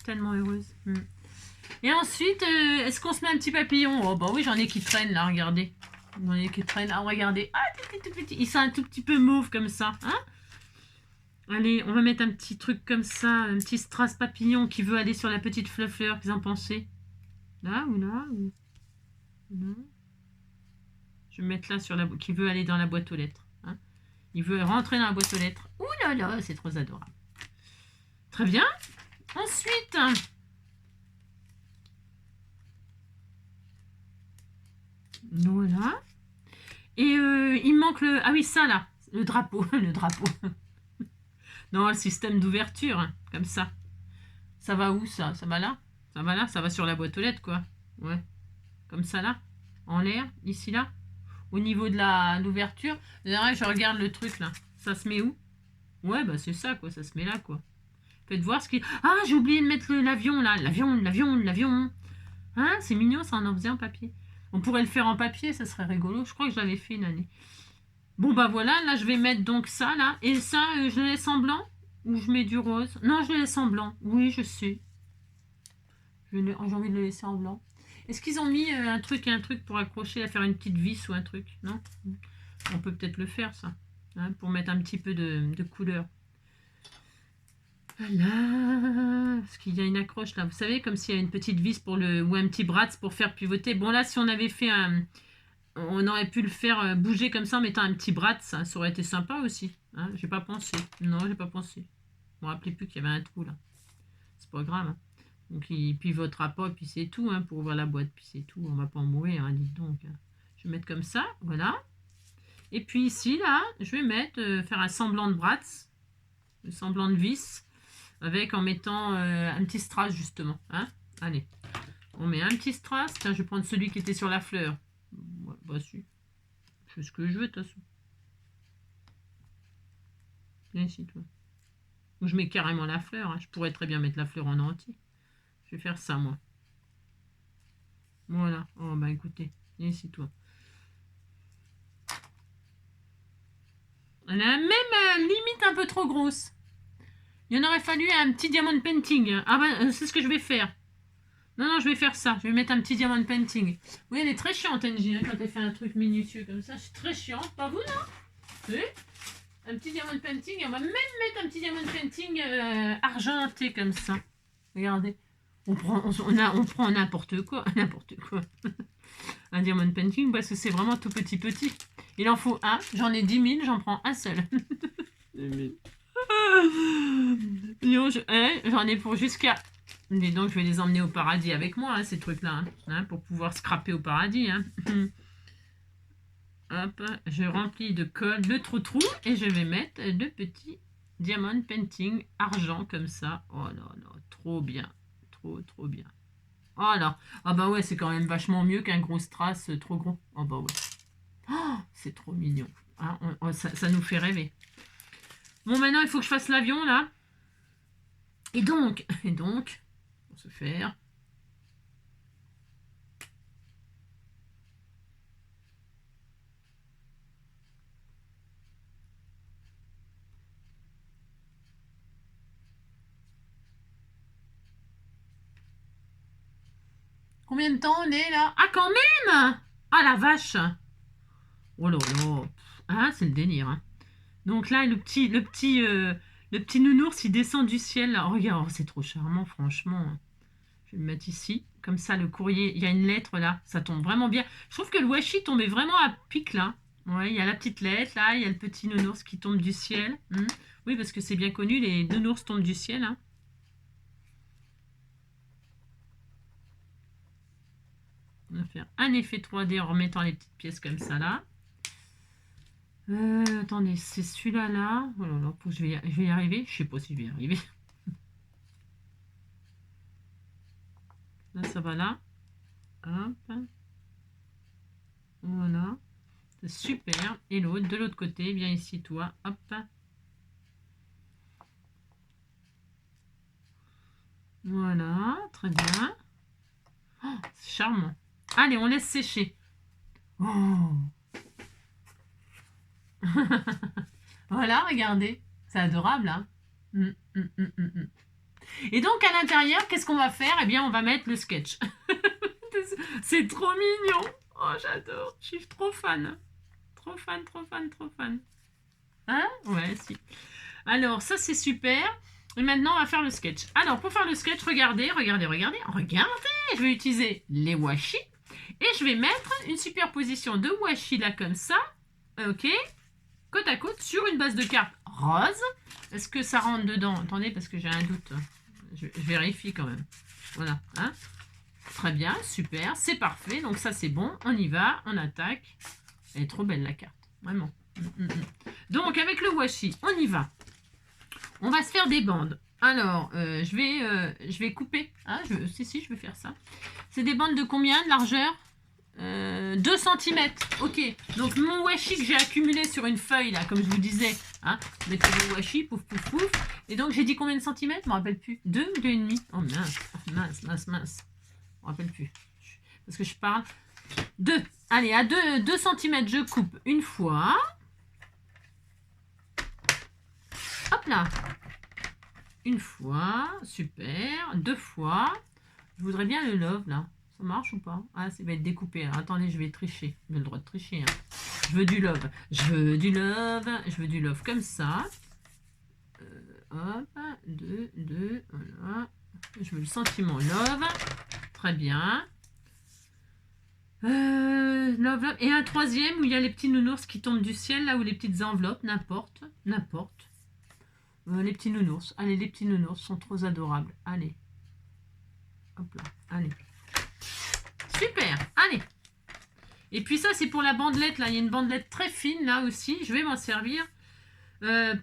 tellement heureuse. Et ensuite, est-ce qu'on se met un petit papillon? Oh, bah oui, j'en ai qui traînent là, regardez. J'en ai qui traînent là, regardez. Ah, tout petit. Ils sont un tout petit peu mauve comme ça. Hein? Allez, on va mettre un petit truc comme ça, un petit strass papillon qui veut aller sur la petite fleur. Qu'est-ce que vous en pensez? Là ou là ou... Non. Je vais mettre là sur la qui veut aller dans la boîte aux lettres. Hein? Il veut rentrer dans la boîte aux lettres. Ouh là là, c'est trop adorable. Très bien. Ensuite, voilà. Et il manque le... Ah oui, ça là, le drapeau. Le drapeau. Non, le système d'ouverture, hein, comme ça. Ça va où ça? Ça va là? Ça va là? Ça va sur la boîte aux lettres, quoi. Ouais. Comme ça là? En l'air? Ici là? Au niveau de l'ouverture? D'ailleurs, je regarde le truc là. Ça se met où? Ouais, bah c'est ça, quoi. Ça se met là, quoi. Faites voir ce qui... Ah, j'ai oublié de mettre l'avion là. L'avion. Hein? C'est mignon, ça, on en faisait en papier. On pourrait le faire en papier, ça serait rigolo. Je crois que je l'avais fait une année. Bon, bah voilà, là, je vais mettre donc ça, là. Et ça, je le laisse en blanc? Ou je mets du rose? Non, je le laisse en blanc. Oui, je sais. J'ai envie de le laisser en blanc. Est-ce qu'ils ont mis un truc pour accrocher, à faire une petite vis ou un truc? Non? On peut peut-être le faire, ça. Hein, pour mettre un petit peu de couleur. Voilà. Parce qu'il y a une accroche, là. Vous savez, comme s'il y a une petite vis pour ou un petit bratz pour faire pivoter. Bon, là, si on avait fait un... On aurait pu le faire bouger comme ça en mettant un petit bratz. Ça aurait été sympa aussi. Hein, j'ai pas pensé. Non, j'ai pas pensé. Je me rappelais plus qu'il y avait un trou, là. C'est pas grave, hein. Donc il pivotera pas, puis c'est tout, hein, pour ouvrir la boîte, puis c'est tout, on va pas en mourir, hein, dites donc. Je vais mettre comme ça, voilà. Et puis ici, là, je vais mettre, faire un semblant de bratz, un semblant de vis, avec en mettant un petit strass, justement. Hein. Allez, on met un petit strass. Tiens, je vais prendre celui qui était sur la fleur. Ouais, bah si, je fais ce que je veux, de toute façon. Viens ici, toi. Ou je mets carrément la fleur, hein. Je pourrais très bien mettre la fleur en entier. Je vais faire ça, moi. Voilà. Oh, bah écoutez. Viens ici, toi. Elle a même limite un peu trop grosse. Il en aurait fallu un petit diamond painting. Ah bah, c'est ce que je vais faire. Non, je vais faire ça. Je vais mettre un petit diamond painting. Oui, elle est très chiante, Angie, hein, quand elle fait un truc minutieux comme ça. C'est très chiant. Pas vous, non? Oui. Un petit diamond painting. On va même mettre un petit diamond painting argenté comme ça. Regardez. On prend n'importe quoi. N'importe quoi. Un diamond painting parce que c'est vraiment tout petit. Il en faut un. J'en ai 10 000. J'en prends un seul. 10 000. J'en ai pour jusqu'à... Et donc, je vais les emmener au paradis avec moi, hein, ces trucs-là. Hein, pour pouvoir scraper au paradis. Hein. Hop, je remplis de colle le trou et je vais mettre le petit diamond painting argent comme ça. Oh là là, trop bien. Trop bien. Oh là. Ah bah ouais, c'est quand même vachement mieux qu'un gros strass trop gros. Oh bah ouais. Oh, c'est trop mignon. Hein, ça nous fait rêver. Bon, maintenant, il faut que je fasse l'avion, là. Et donc, pour se faire... Combien de temps on est là? Ah, quand même! Ah, la vache! Oh là là! Ah, c'est le délire. Hein. Donc là, le petit nounours, il descend du ciel. Là. Oh, regarde, oh, c'est trop charmant, franchement. Je vais le mettre ici. Comme ça, le courrier, il y a une lettre là. Ça tombe vraiment bien. Je trouve que le washi tombait vraiment à pic là. Ouais, il y a la petite lettre là. Il y a le petit nounours qui tombe du ciel. Oui, parce que c'est bien connu, les nounours tombent du ciel. Hein. On va faire un effet 3D en remettant les petites pièces comme ça là. Attendez, c'est celui-là là. Oh là là, je vais y arriver. Je sais pas si je vais y arriver. Là, ça va là. Hop. Voilà. C'est super. Et l'autre, de l'autre côté, viens ici, toi. Hop. Voilà, très bien. Oh, c'est charmant. Allez, on laisse sécher. Oh. Voilà, regardez. C'est adorable, hein. Et donc, à l'intérieur, qu'est-ce qu'on va faire? Eh bien, on va mettre le sketch. C'est trop mignon. Oh, j'adore. Je suis trop fan. Trop fan, trop fan, trop fan. Hein? Ouais, si. Alors, ça, c'est super. Et maintenant, on va faire le sketch. Alors, pour faire le sketch, regardez. Je vais utiliser les washi. Et je vais mettre une superposition de washi, là, comme ça. Ok. Côte à côte, sur une base de carte rose. Est-ce que ça rentre dedans? Attendez, parce que j'ai un doute. Je vérifie quand même. Voilà. Hein? Très bien, super. C'est parfait. Donc, ça, c'est bon. On y va. On attaque. Elle est trop belle, la carte. Vraiment. Donc, avec le washi, on y va. On va se faire des bandes. Alors, je vais couper. Ah, si, je vais faire ça. C'est des bandes de combien de largeur 2 cm. Ok. Donc, mon washi que j'ai accumulé sur une feuille, là, comme je vous disais. Hein, mettez le washi, pouf, pouf, pouf. Et donc, j'ai dit combien de centimètres? Je ne me rappelle plus. 2 ou 2,5? Oh, mince. Je ne me rappelle plus. Parce que je parle. 2. Allez, à 2 cm, je coupe une fois. Hop là. Une fois, super. 2 fois. Je voudrais bien le love, là. Ça marche ou pas? Ah, ça va être découpé. Alors, attendez, je vais tricher. J'ai le droit de tricher. Hein. Je veux du love. Je veux du love comme ça. Hop. 2. Voilà. Je veux le sentiment love. Très bien. Love. Et un troisième où il y a les petits nounours qui tombent du ciel, là, ou les petites enveloppes. N'importe. Les petits nounours. Allez, les petits nounours sont trop adorables. Allez. Hop là. Allez. Super. Allez. Et puis ça, c'est pour la bandelette. Là, il y a une bandelette très fine, là aussi. Je vais m'en servir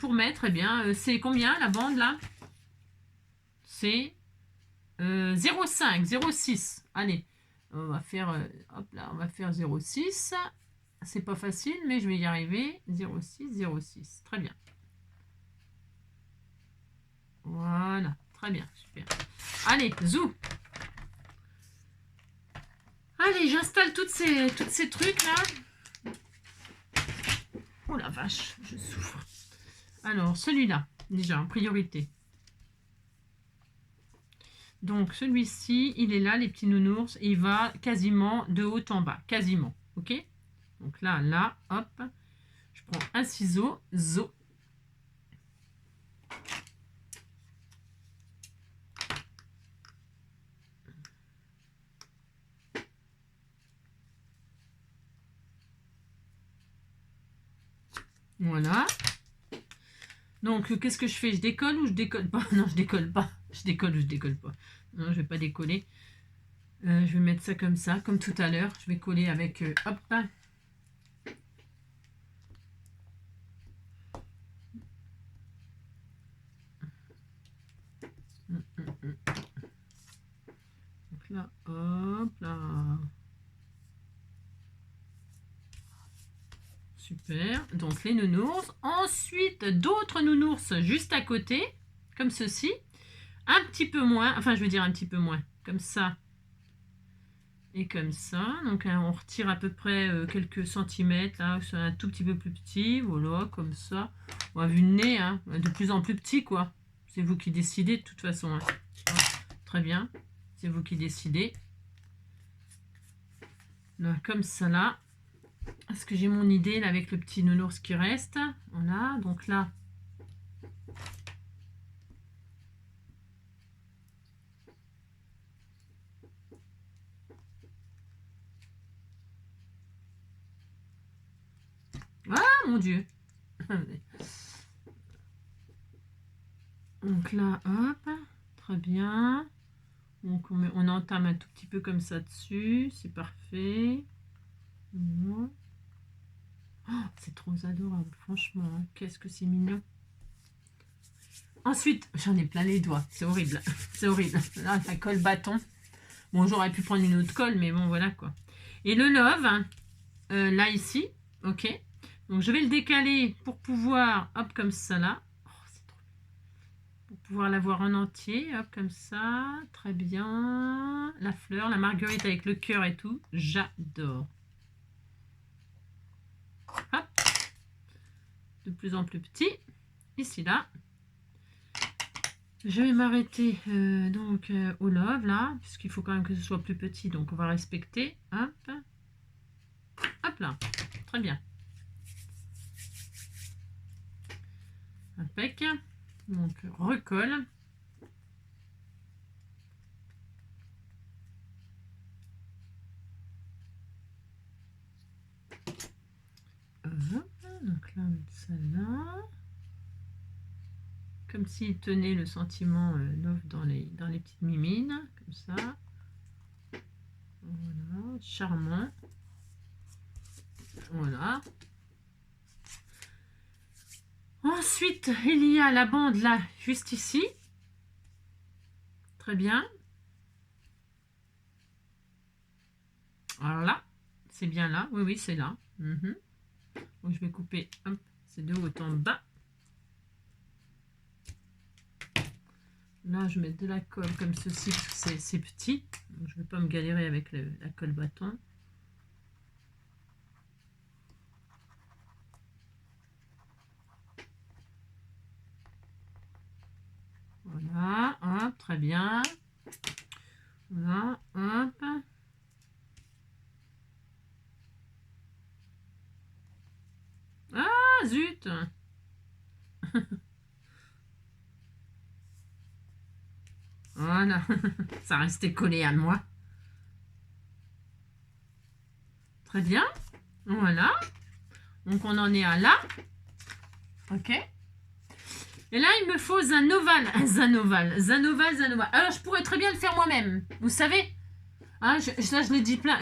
pour mettre. Eh bien, c'est combien, la bande, là? C'est 0,5, 0,6. Allez. On va faire... hop là, on va faire 0,6. C'est pas facile, mais je vais y arriver. 0,6, 0,6. Très bien. Voilà, très bien, super. Allez, zou. Allez, j'installe toutes ces trucs là. Oh la vache, je souffre. Alors, celui-là, déjà, en priorité. Donc, celui-ci, il est là, les petits nounours, et il va quasiment de haut en bas, quasiment, ok? Donc là, hop, je prends un ciseau, zo. Voilà. Donc, qu'est-ce que je fais? Je décolle ou je décolle pas? Non, je décolle pas. Je décolle ou je décolle pas? Non, je vais pas décoller. Je vais mettre ça comme ça, comme tout à l'heure. Je vais coller avec... hop. Donc là, hop là. Super. Donc les nounours. Ensuite, d'autres nounours juste à côté, comme ceci. Un petit peu moins, enfin je veux dire un petit peu moins, comme ça. Et comme ça. Donc on retire à peu près quelques centimètres, là, c'est un tout petit peu plus petit. Voilà, comme ça. On a vu le nez, hein, de plus en plus petit, quoi. C'est vous qui décidez de toute façon. Hein. Très bien. C'est vous qui décidez. Là, comme ça, là. Est-ce que j'ai mon idée, là, avec le petit nounours qui reste? Voilà, donc là... Ah, mon Dieu! Donc là, hop, très bien. Donc on entame un tout petit peu comme ça dessus, c'est parfait. Oh, c'est trop adorable, franchement, hein. Qu'est-ce que c'est mignon. Ensuite, j'en ai plein les doigts, c'est horrible, c'est horrible. Là, ça colle bâton. Bon, j'aurais pu prendre une autre colle, mais bon, voilà quoi. Et le love, là ici, ok. Donc je vais le décaler pour pouvoir, hop, comme ça là. Pour pouvoir l'avoir en entier, hop, comme ça, très bien. La fleur, la marguerite avec le cœur et tout, j'adore. Hop, de plus en plus petit, ici, là. Je vais m'arrêter donc au love, là, puisqu'il faut quand même que ce soit plus petit, donc on va respecter, hop. Hop là, très bien. Impec. Donc, recolle. Donc là, on met ça là. Comme s'il tenait le sentiment love dans les petites mimines. Comme ça. Voilà, charmant. Voilà. Ensuite, il y a la bande là, juste ici. Très bien. Alors là, c'est bien là. Oui, oui, c'est là. Donc, je vais couper, hop, c'est de haut en bas. Là, je mets de la colle comme ceci, parce que c'est petit. Donc, je ne vais pas me galérer avec la colle bâton. Voilà, hop, très bien. Voilà, hop. Ah, zut! Voilà, ça restait collé à moi. Très bien, voilà. Donc, on en est à là. Ok. Et là, il me faut un ovale. Alors, je pourrais très bien le faire moi-même. Vous savez, hein, ça, je l'ai dit plein.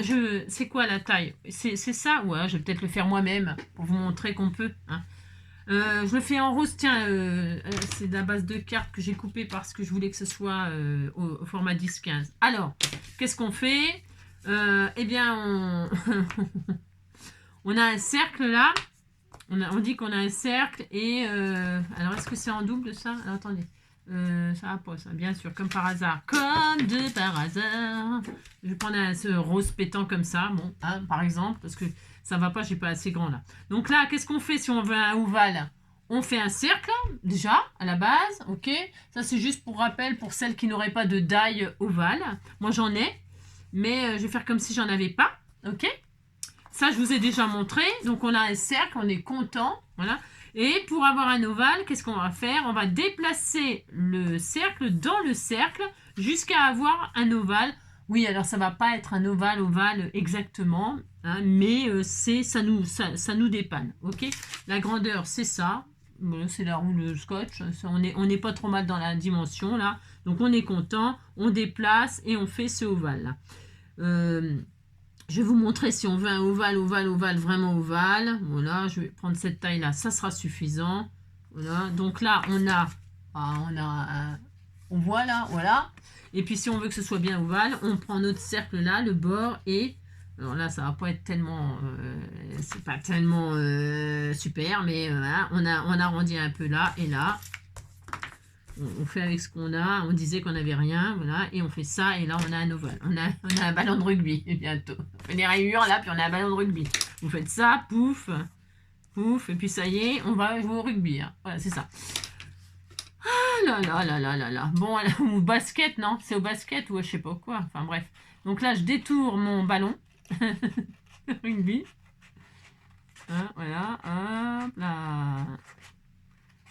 C'est quoi la taille? C'est ça? Ouais, je vais peut-être le faire moi-même pour vous montrer qu'on peut. Hein. Je le fais en rose. Tiens, c'est de la base de cartes que j'ai coupé parce que je voulais que ce soit au format 10-15. Alors, qu'est-ce qu'on fait? Eh bien, on a un cercle là. On dit qu'on a un cercle et... alors, est-ce que c'est en double, ça? Alors, attendez. Ça va pas, ça. Bien sûr, comme par hasard. Comme de par hasard. Je vais prendre ce rose pétant comme ça, bon, hein, par exemple, parce que ça va pas, j'ai pas assez grand, là. Donc là, qu'est-ce qu'on fait si on veut un ovale? On fait un cercle, déjà, à la base, ok? Ça, c'est juste pour rappel, pour celles qui n'auraient pas de die ovale. Moi, j'en ai, mais je vais faire comme si j'en avais pas, ok? Ça, je vous ai déjà montré. Donc, on a un cercle, on est content. Voilà. Et pour avoir un ovale, qu'est-ce qu'on va faire? On va déplacer le cercle dans le cercle jusqu'à avoir un ovale. Oui, alors ça ne va pas être un ovale exactement, hein, mais ça nous dépanne. Ok. La grandeur, c'est ça. Bon, c'est la roue de scotch. On n'est pas trop mal dans la dimension, là. Donc, on est content. On déplace et on fait ce ovale-là. Je vais vous montrer si on veut un ovale, vraiment ovale. Voilà, je vais prendre cette taille-là, ça sera suffisant. Voilà, donc là, on voit là, voilà. Et puis, si on veut que ce soit bien ovale, on prend notre cercle là, le bord, et... Alors là, ça va pas être tellement... c'est pas tellement super, mais voilà, on arrondit un peu là et là. On fait avec ce qu'on a, on disait qu'on n'avait rien, voilà, et on fait ça, et là on a un ovale, on a un ballon de rugby, bientôt. On fait des rayures là, puis on a un ballon de rugby. Vous faites ça, pouf, pouf, et puis ça y est, on va jouer au rugby, hein. Voilà, c'est ça. Ah là là là là là là, bon, ou basket, non, c'est au basket, ou je sais pas quoi, enfin bref. Donc là, je détourne mon ballon, Rugby. Hein, voilà, hop là.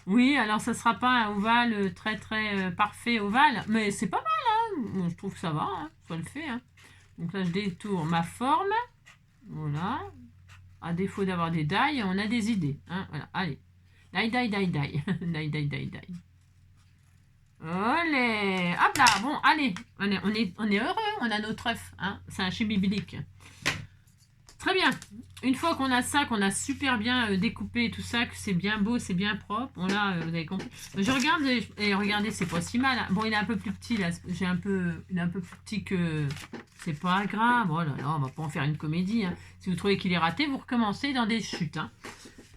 Oui, alors ça sera pas un ovale très très parfait ovale, mais c'est pas mal, hein. Moi, je trouve que ça va, hein. Ça le fait, hein. Donc là, je détourne ma forme. Voilà. À défaut d'avoir des die, on a des idées. Hein, voilà, allez. Die, die, die, die. Die, die, die, die. Olé. Hop là, bon, allez. On est heureux, on a notre œuf. Hein. C'est un chimie biblique. Très bien. Une fois qu'on a ça, qu'on a super bien découpé tout ça, que c'est bien beau, c'est bien propre, bon là, vous avez compris. Je regarde et regardez, c'est pas si mal. Hein. Bon, il est un peu plus petit là. Il est un peu plus petit que. C'est pas grave. Oh là là, on va pas en faire une comédie. Hein. Si vous trouvez qu'il est raté, vous recommencez dans des chutes. Hein.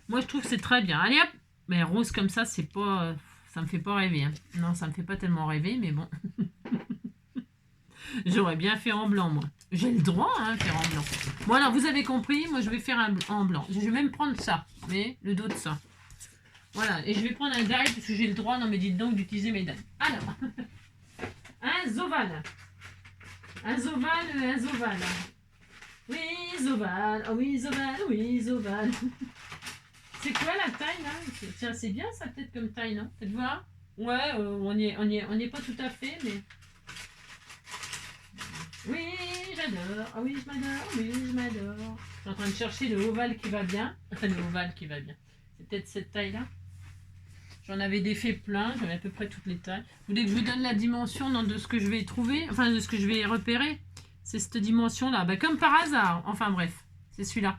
Moi, je trouve que c'est très bien. Allez hop. Mais rose comme ça, c'est pas. Ça me fait pas rêver. Hein. Non, ça me fait pas tellement rêver, mais bon. J'aurais bien fait en blanc, moi. J'ai le droit, hein, de faire en blanc. Bon, alors, vous avez compris, moi, je vais faire en blanc. Je vais même prendre ça, mais le dos de ça. Voilà, et je vais prendre un die, parce que j'ai le droit, dans mes dites donc, d'utiliser mes die. Alors, un zoval. Un zoval. Oui, zoval. Oh oui, zoval, oui, zoval. C'est quoi la taille, là? Tiens, c'est bien, ça, peut-être, comme taille, non? Faites voir. Ouais, on n'y est pas tout à fait, mais... Oui, j'adore. Ah oui, je m'adore. Oui, je m'adore. Je suis en train de chercher le ovale qui va bien. Enfin, le ovale qui va bien. C'est peut-être cette taille-là. J'en avais des faits plein. J'avais à peu près toutes les tailles. Vous voulez que je vous donne la dimension de ce que je vais trouver? Enfin, de ce que je vais repérer? C'est cette dimension-là. Bah, comme par hasard. Enfin, bref. C'est celui-là.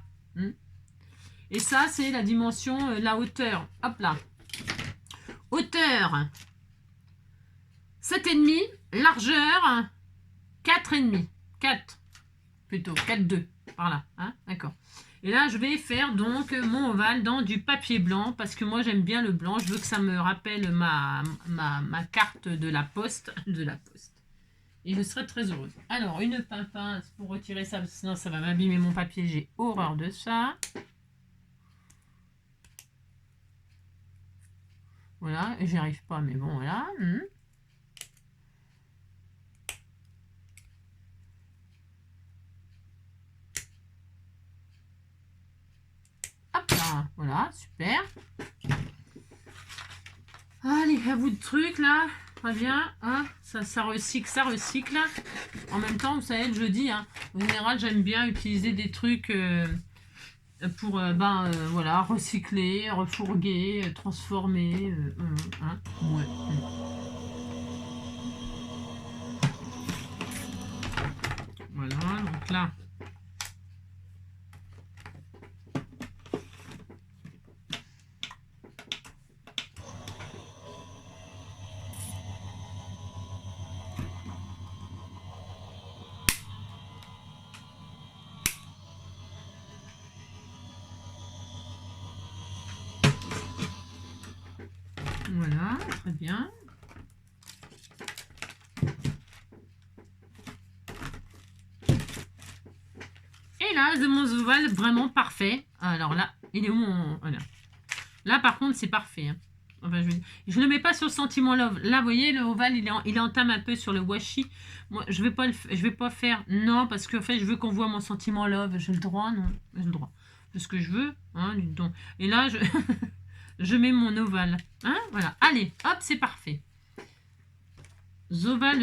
Et ça, c'est la dimension, la hauteur. Hop là. Hauteur 7,5. Largeur 4,5. 4 plutôt. 4,2. Par là. Hein, d'accord. Et là, je vais faire donc mon ovale dans du papier blanc parce que moi, j'aime bien le blanc. Je veux que ça me rappelle ma carte de la poste. Et je serai très heureuse. Alors, une pince pour retirer ça, sinon ça va m'abîmer mon papier. J'ai horreur de ça. Voilà, et j'y arrive pas, mais bon, voilà. Hop là, voilà, super. Allez, à bout de trucs là, très bien. Hein, ça recycle. En même temps, vous savez, le jeudi, hein, en général, j'aime bien utiliser des trucs pour voilà, recycler, refourguer, transformer. Hein, ouais. Voilà, donc là. Voilà, très bien. Et là, de mon ovale vraiment parfait. Alors là, il est où mon... Voilà. Là, par contre, c'est parfait. Hein. Enfin, je ne le mets pas sur le sentiment love. Là, vous voyez, le ovale, il entame un peu sur le washi. Moi, je vais pas faire... Non, parce que en fait, je veux qu'on voit mon sentiment love. J'ai le droit, non? J'ai le droit. C'est ce que je veux. Hein, donc. Et là, je mets mon ovale. Hein, voilà. Allez, hop, c'est parfait. Zoval.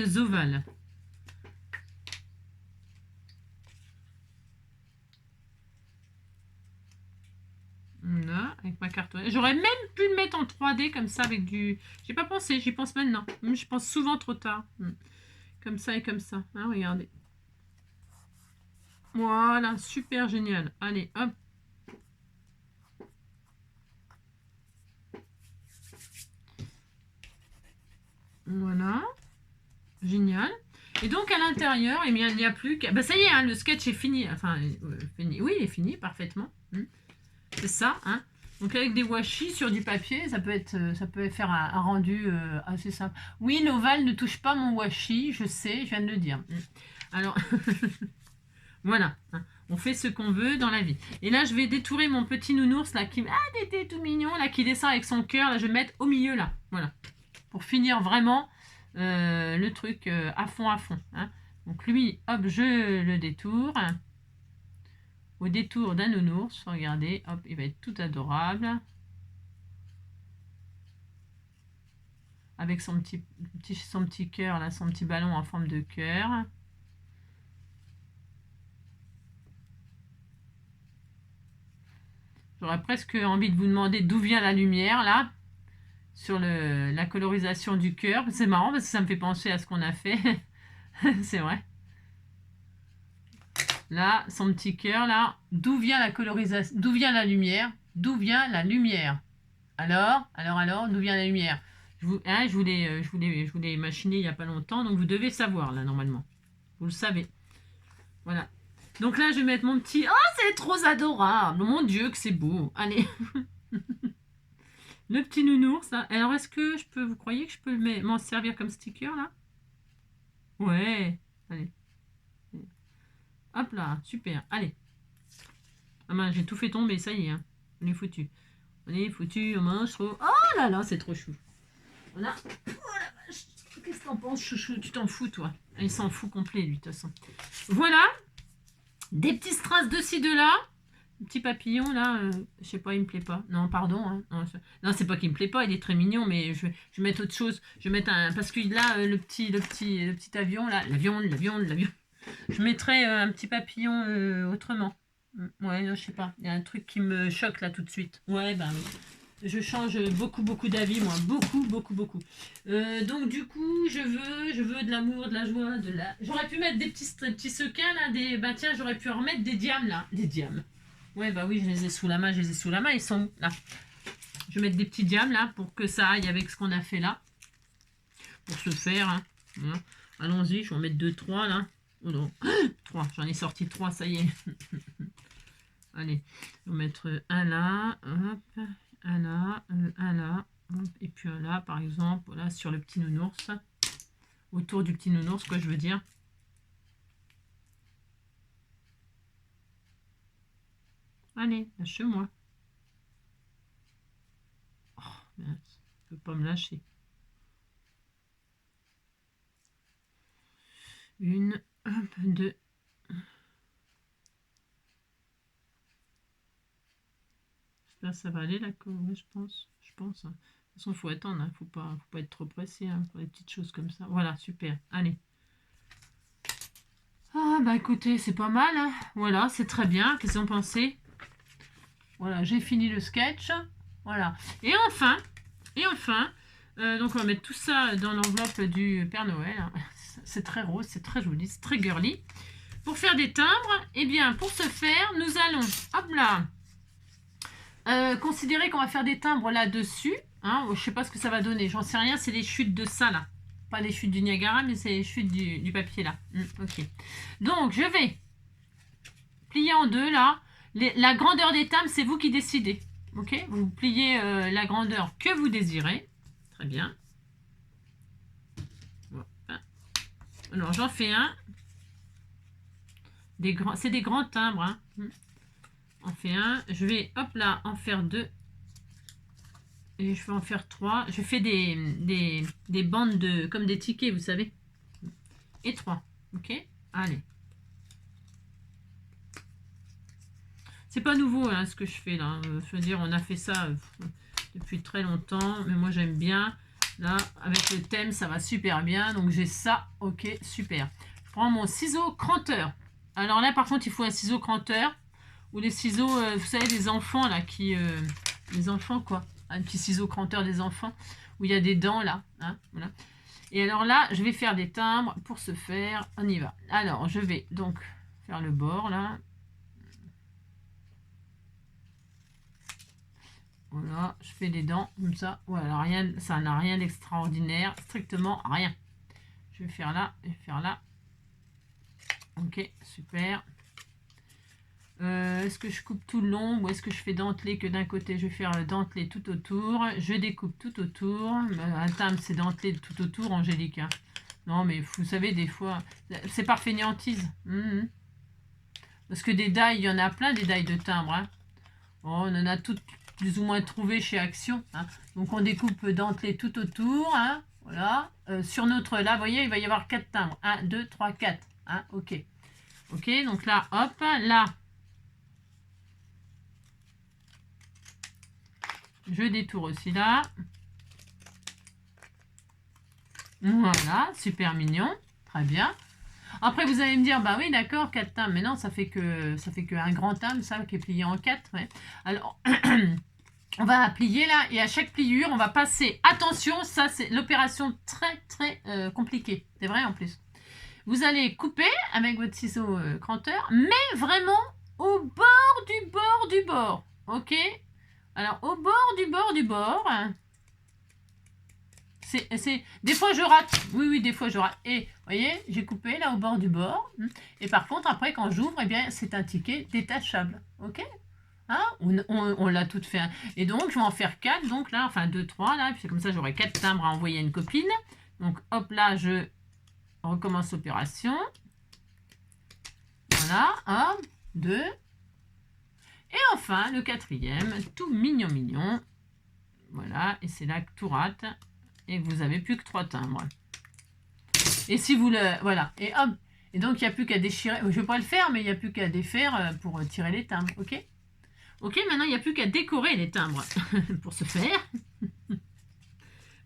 Là, avec ma carte. J'aurais même pu le mettre en 3D comme ça avec du... J'ai pas pensé, j'y pense maintenant. Je pense souvent trop tard. Comme ça et comme ça. Hein, regardez. Voilà, super génial. Allez, hop. Voilà. Génial. Et donc à l'intérieur, eh bien, il n'y a plus qu'à... Bah ça y est, hein, le sketch est fini. Enfin, fini. Oui, il est fini parfaitement. C'est ça, hein. Donc avec des washi sur du papier, ça peut faire un rendu assez simple. Oui, l'ovale ne touche pas mon washi, je sais, je viens de le dire. Alors, voilà, hein. On fait ce qu'on veut dans la vie. Et là, je vais détourer mon petit nounours là qui était tout mignon là, qui descend avec son cœur. Là, je vais le mettre au milieu là, voilà, pour finir vraiment le truc à fond. Hein. Donc lui, hop, je le détourne. au détour d'un nounours. Regardez, hop, il va être tout adorable. Avec son petit cœur, là, son petit ballon en forme de cœur. J'aurais presque envie de vous demander d'où vient la lumière, là, sur la colorisation du cœur. C'est marrant parce que ça me fait penser à ce qu'on a fait. C'est vrai. Là, son petit cœur, là. D'où vient la colorisation? D'où vient la lumière? D'où vient la lumière? Alors, d'où vient la lumière? Je vous l'ai machiné il n'y a pas longtemps, donc vous devez savoir, là, normalement. Vous le savez. Voilà. Donc là, je vais mettre mon petit... Oh, c'est trop adorable! Mon Dieu, que c'est beau! Allez. Le petit nounours, là. Alors, est-ce que je peux... Vous croyez que je peux m'en servir comme sticker, là? Ouais. Allez. Hop là, super. Allez. Ah mince, j'ai tout fait tomber, ça y est. Hein. On est foutu. On est foutu, on mange trop. Oh là là, c'est trop chou. Voilà. Oh la vache. Qu'est-ce que t'en penses, chouchou? Tu t'en fous, toi. Il s'en fout complet, lui, de toute façon. Voilà. Des petits strass de ci, de là. Un petit papillon, là. Je sais pas, il me plaît pas. Non, pardon. Hein. Non, c'est pas qu'il me plaît pas, il est très mignon, mais je vais mettre autre chose. Je vais mettre un... Parce que là, le petit avion, là. L'avion. Je mettrais un petit papillon autrement. Ouais, je sais pas. Il y a un truc qui me choque là tout de suite. Ouais, ben oui. Je change beaucoup d'avis, moi. Beaucoup. Donc du coup, je veux de l'amour, de la joie, de la... J'aurais pu mettre des petits sequins là, bah tiens, j'aurais pu en remettre des diams là. Des diams. Ouais, bah oui, je les ai sous la main, ils sont où là? Je vais mettre des petits diams là pour que ça aille avec ce qu'on a fait là. Pour se faire. Hein. Voilà. Allons-y, je vais en mettre 2, 3 là. Oh non, 3, j'en ai sorti 3, ça y est. Allez, on va mettre un là, hop, un là, hop, et puis un là, par exemple, voilà, sur le petit nounours. Autour du petit nounours, quoi, je veux dire. Allez, lâche-moi. Oh, mince, je peux pas me lâcher. Une, hop, 2. Là, ça va aller, là, je pense. Hein. De toute façon, il faut attendre, hein. Faut pas être trop pressé hein, pour les petites choses comme ça. Voilà, super. Allez. Ah, bah écoutez, c'est pas mal. Hein. Voilà, c'est très bien. Qu'est-ce que vous en pensez? Voilà, j'ai fini le sketch. Voilà. Et enfin, donc on va mettre tout ça dans l'enveloppe du Père Noël. Hein. C'est très rose, c'est très joli, c'est très girly. Pour faire des timbres, eh bien, pour ce faire, nous allons, hop là, considérer qu'on va faire des timbres là-dessus. Hein, je sais pas ce que ça va donner, j'en sais rien, c'est les chutes de ça là. Pas les chutes du Niagara, mais c'est les chutes du papier là. Ok. Donc, je vais plier en deux là. La grandeur des timbres, c'est vous qui décidez. Ok. Vous pliez la grandeur que vous désirez. Très bien. Voilà. Alors, j'en fais un. C'est des grands timbres. Hein. On fait un. Je vais, hop là, en faire 2. Et je vais en faire 3. Je fais des bandes comme des tickets, vous savez. Et 3. Ok. Allez. C'est pas nouveau hein, ce que je fais là. Je veux dire, on a fait ça depuis très longtemps. Mais moi, j'aime bien. Là, avec le thème, ça va super bien. Donc, j'ai ça. Ok, super. Je prends mon ciseau cranteur. Alors là, par contre, il faut un ciseau cranteur. Ou les ciseaux, vous savez, des enfants là qui... les enfants, quoi. Un petit ciseau cranteur des enfants. Où il y a des dents là. Hein, voilà. Et alors là, je vais faire des timbres. Pour ce faire, on y va. Alors, je vais donc faire le bord là. Voilà, je fais des dents comme ça. Voilà, rien, ça n'a rien d'extraordinaire, strictement rien. Je vais faire là, et faire là. Ok, super. Est-ce que je coupe tout le long ou est-ce que je fais dentelé que d'un côté? Je vais faire dentelé tout autour. Je découpe tout autour. Un timbre, c'est dentelé tout autour, Angélique. Hein. Non, mais vous savez, des fois, c'est par fainéantise. Parce que des die, il y en a plein, des die de timbre. Hein. Oh, on en a toutes plus ou moins trouvé chez Action. Hein. Donc, on découpe dentelé tout autour. Hein. Voilà. Sur notre, là, vous voyez, il va y avoir 4 timbres. 1, 2, 3, 4. Hein. Ok. Ok, donc là, hop, là. Je détourne aussi là. Voilà, super mignon. Très bien. Après, vous allez me dire, bah oui, d'accord, 4 timbres. Mais non, ça fait que un grand timbre, ça, qui est plié en 4. Ouais. Alors, on va plier là, et à chaque pliure, on va passer. Attention, ça, c'est l'opération très, très compliquée. C'est vrai, en plus. Vous allez couper avec votre ciseau cranteur, mais vraiment au bord du bord du bord. Ok? Alors, au bord du bord. Des fois, je rate. Oui, oui, des fois, je rate. Et, vous voyez, j'ai coupé là au bord du bord. Et par contre, après, quand j'ouvre, eh bien, c'est un ticket détachable. Ok? Hein? On l'a tout fait. Et donc, je vais en faire 4. Donc là, enfin 2, 3 là. Puis comme ça, j'aurai 4 timbres à envoyer à une copine. Donc, hop là, je recommence l'opération. Voilà. 1, 2. Et enfin, le 4e, tout mignon, mignon. Voilà. Et c'est là que tout rate. Et que vous avez plus que 3 timbres. Et si vous le... Voilà. Et hop. Et donc, il n'y a plus qu'à déchirer. Je ne vais pas le faire, mais il n'y a plus qu'à défaire pour tirer les timbres. Ok? Ok, maintenant, il n'y a plus qu'à décorer les timbres. Pour ce faire...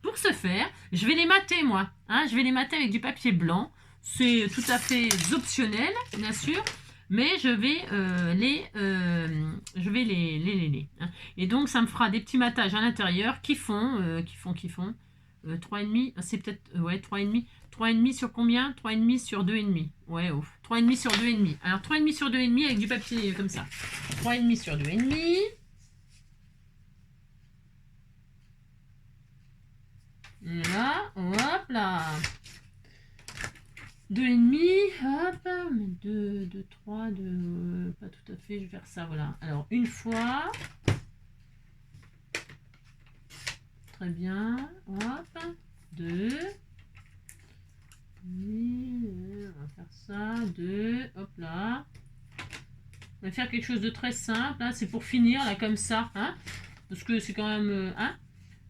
Pour ce faire, je vais les mater, moi. Hein, je vais les mater avec du papier blanc. C'est tout à fait optionnel, bien sûr. Mais je vais les hein. Et donc, ça me fera des petits matages à l'intérieur qui font 3,5. C'est peut-être, ouais, 3,5. 3,5 sur combien? 3,5 sur 2,5. Ouais, ouf. 3,5 sur 2,5. Alors, 3,5 sur 2,5 avec du papier comme ça. 3,5 sur 2,5. Là, hop là. 2,5, hop, 2, 2, 3, 2, pas tout à fait, je vais faire ça, voilà. Alors, une fois. Très bien, hop, 2. On va faire ça, 2, hop là. On va faire quelque chose de très simple, hein, c'est pour finir, là, comme ça, hein, parce que c'est quand même, hein.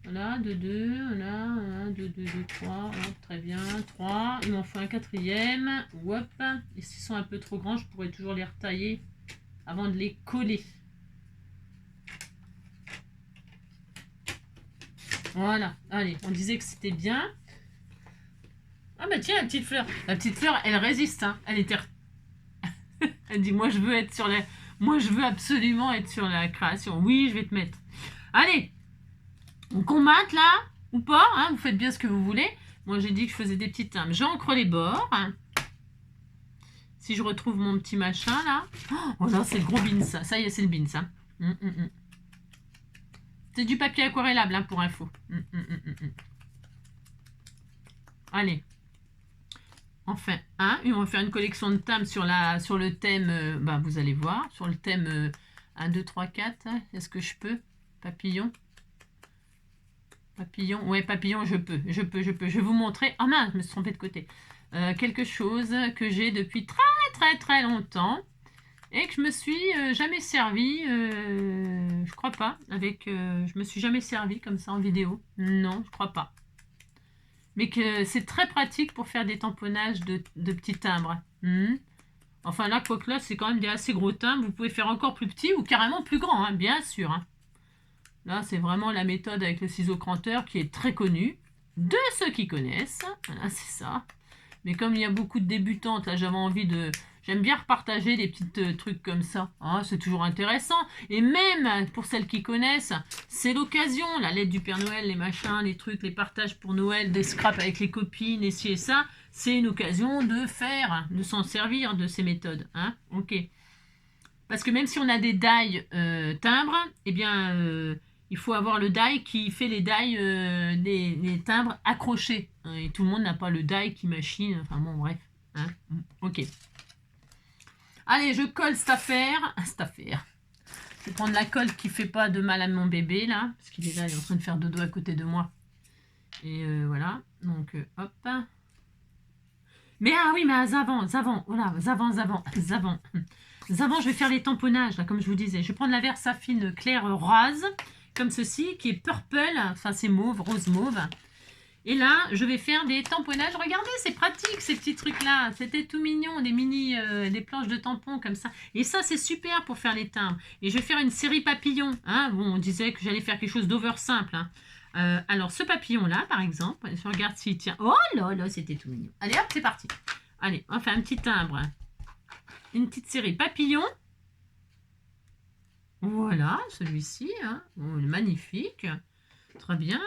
Voilà, 2, 2, voilà, 1, 2, 2, 2, 3, hop, très bien, 3, il m'en faut un 4e, hop, et s'ils sont un peu trop grands, je pourrais toujours les retailler avant de les coller. Voilà, allez, on disait que c'était bien. Ah bah tiens, la petite fleur, elle résiste, hein, elle était... Elle dit, moi je veux absolument être sur la création, oui, je vais te mettre. Allez, on combatte là, ou pas, hein, vous faites bien ce que vous voulez. Moi j'ai dit que je faisais des petites timbres. J'encre les bords. Si je retrouve mon petit machin là. Oh là, c'est le gros bean ça. Ça y est, c'est le bean ça. C'est du papier aquarellable hein, pour info. Allez. Enfin, hein, on va faire une collection de timbres sur le thème, bah, vous allez voir, sur le thème 1, 2, 3, 4. Est-ce que je peux? Papillon. Papillon, ouais, papillon, je peux. Je vais vous montrer. Oh mince, je me suis trompée de côté. Quelque chose que j'ai depuis très, très, très longtemps et que je me suis jamais servi. Je crois pas. Je me suis jamais servi comme ça en vidéo. Non, je crois pas. Mais que c'est très pratique pour faire des tamponnages de petits timbres. Enfin là, quoique là, c'est quand même des assez gros timbres. Vous pouvez faire encore plus petit ou carrément plus grand, hein, bien sûr. Hein. Là, c'est vraiment la méthode avec le ciseau cranteur qui est très connue de ceux qui connaissent. Voilà, c'est ça. Mais comme il y a beaucoup de débutantes, là, j'avais envie de... J'aime bien repartager des petits trucs comme ça. Hein, c'est toujours intéressant. Et même pour celles qui connaissent, c'est l'occasion. La lettre du Père Noël, les machins, les trucs, les partages pour Noël, des scraps avec les copines, et ci et ça. C'est une occasion de s'en servir de ces méthodes. Hein, ok. Parce que même si on a des die timbres, eh bien... il faut avoir le die qui fait les die des timbres accrochés. Hein, et tout le monde n'a pas le die qui machine. Enfin bon, bref. Hein, ok. Allez, je colle cette affaire. Je vais prendre la colle qui fait pas de mal à mon bébé, là. Parce qu'il est là, il est en train de faire dodo à côté de moi. Et voilà. Donc, hop. Mais ah oui, mais avant. Voilà, avant. Je vais faire les tamponnages, là, comme je vous disais. Je vais prendre la Versafine claire rose. Comme ceci, qui est purple, enfin c'est mauve, rose mauve. Et là, je vais faire des tamponnages. Regardez, c'est pratique ces petits trucs-là. C'était tout mignon, des mini, des planches de tampons comme ça. Et ça, c'est super pour faire les timbres. Et je vais faire une série papillon. Hein. Bon, on disait que j'allais faire quelque chose d'over simple. Hein. Alors, ce papillon-là, par exemple, je regarde s'il tient. Oh là là, c'était tout mignon. Allez, hop, c'est parti. Allez, on fait un petit timbre. Une petite série papillon. Voilà, celui-ci. Hein. Oh, magnifique. Très bien.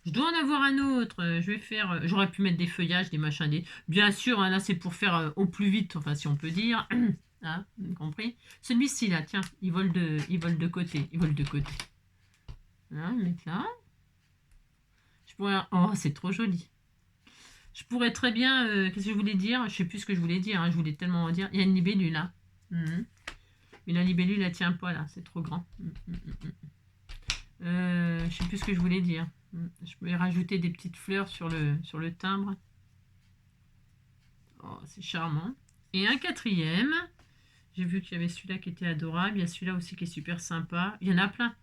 Je dois en avoir un autre. Je vais faire. J'aurais pu mettre des feuillages, des machins. Bien sûr, hein, là, c'est pour faire au plus vite, enfin, si on peut dire. Hein, vous avez compris. Celui-ci, là, tiens, il vole de côté. Il vole de côté. Voilà, le mettre là. Je pourrais. Oh, c'est trop joli. Je pourrais très bien. Qu'est-ce que je voulais dire? Je sais plus ce que je voulais dire. Hein, je voulais tellement en dire. Il y a une libellule là. Mais la libellule, elle tient pas là. C'est trop grand. Je sais plus ce que je voulais dire. Je vais rajouter des petites fleurs sur le timbre. Oh, c'est charmant. Et un quatrième. J'ai vu qu'il y avait celui-là qui était adorable. Il y a celui-là aussi qui est super sympa. Il y en a plein.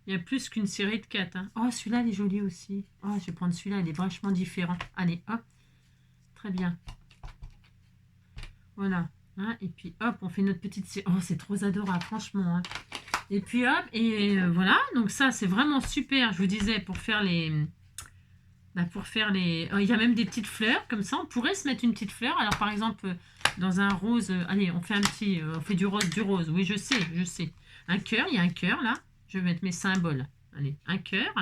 Il y a plus qu'une série de 4. Hein. Oh, celui-là, il est joli aussi. Oh, je vais prendre celui-là. Il est vachement différent. Allez, hop. Très bien. Voilà. Hein, et puis, hop, on fait notre petite série. Oh, c'est trop adorable, franchement. Hein. Et puis, hop. Et voilà. Donc, ça, c'est vraiment super. Je vous disais, pour faire les... Oh, il y a même des petites fleurs. Comme ça, on pourrait se mettre une petite fleur. Alors, par exemple, dans un rose... allez, on fait un petit... on fait du rose, du rose. Oui, je sais, je sais. Un cœur. Il y a un cœur, là. Je vais mettre mes symboles. Allez, un cœur.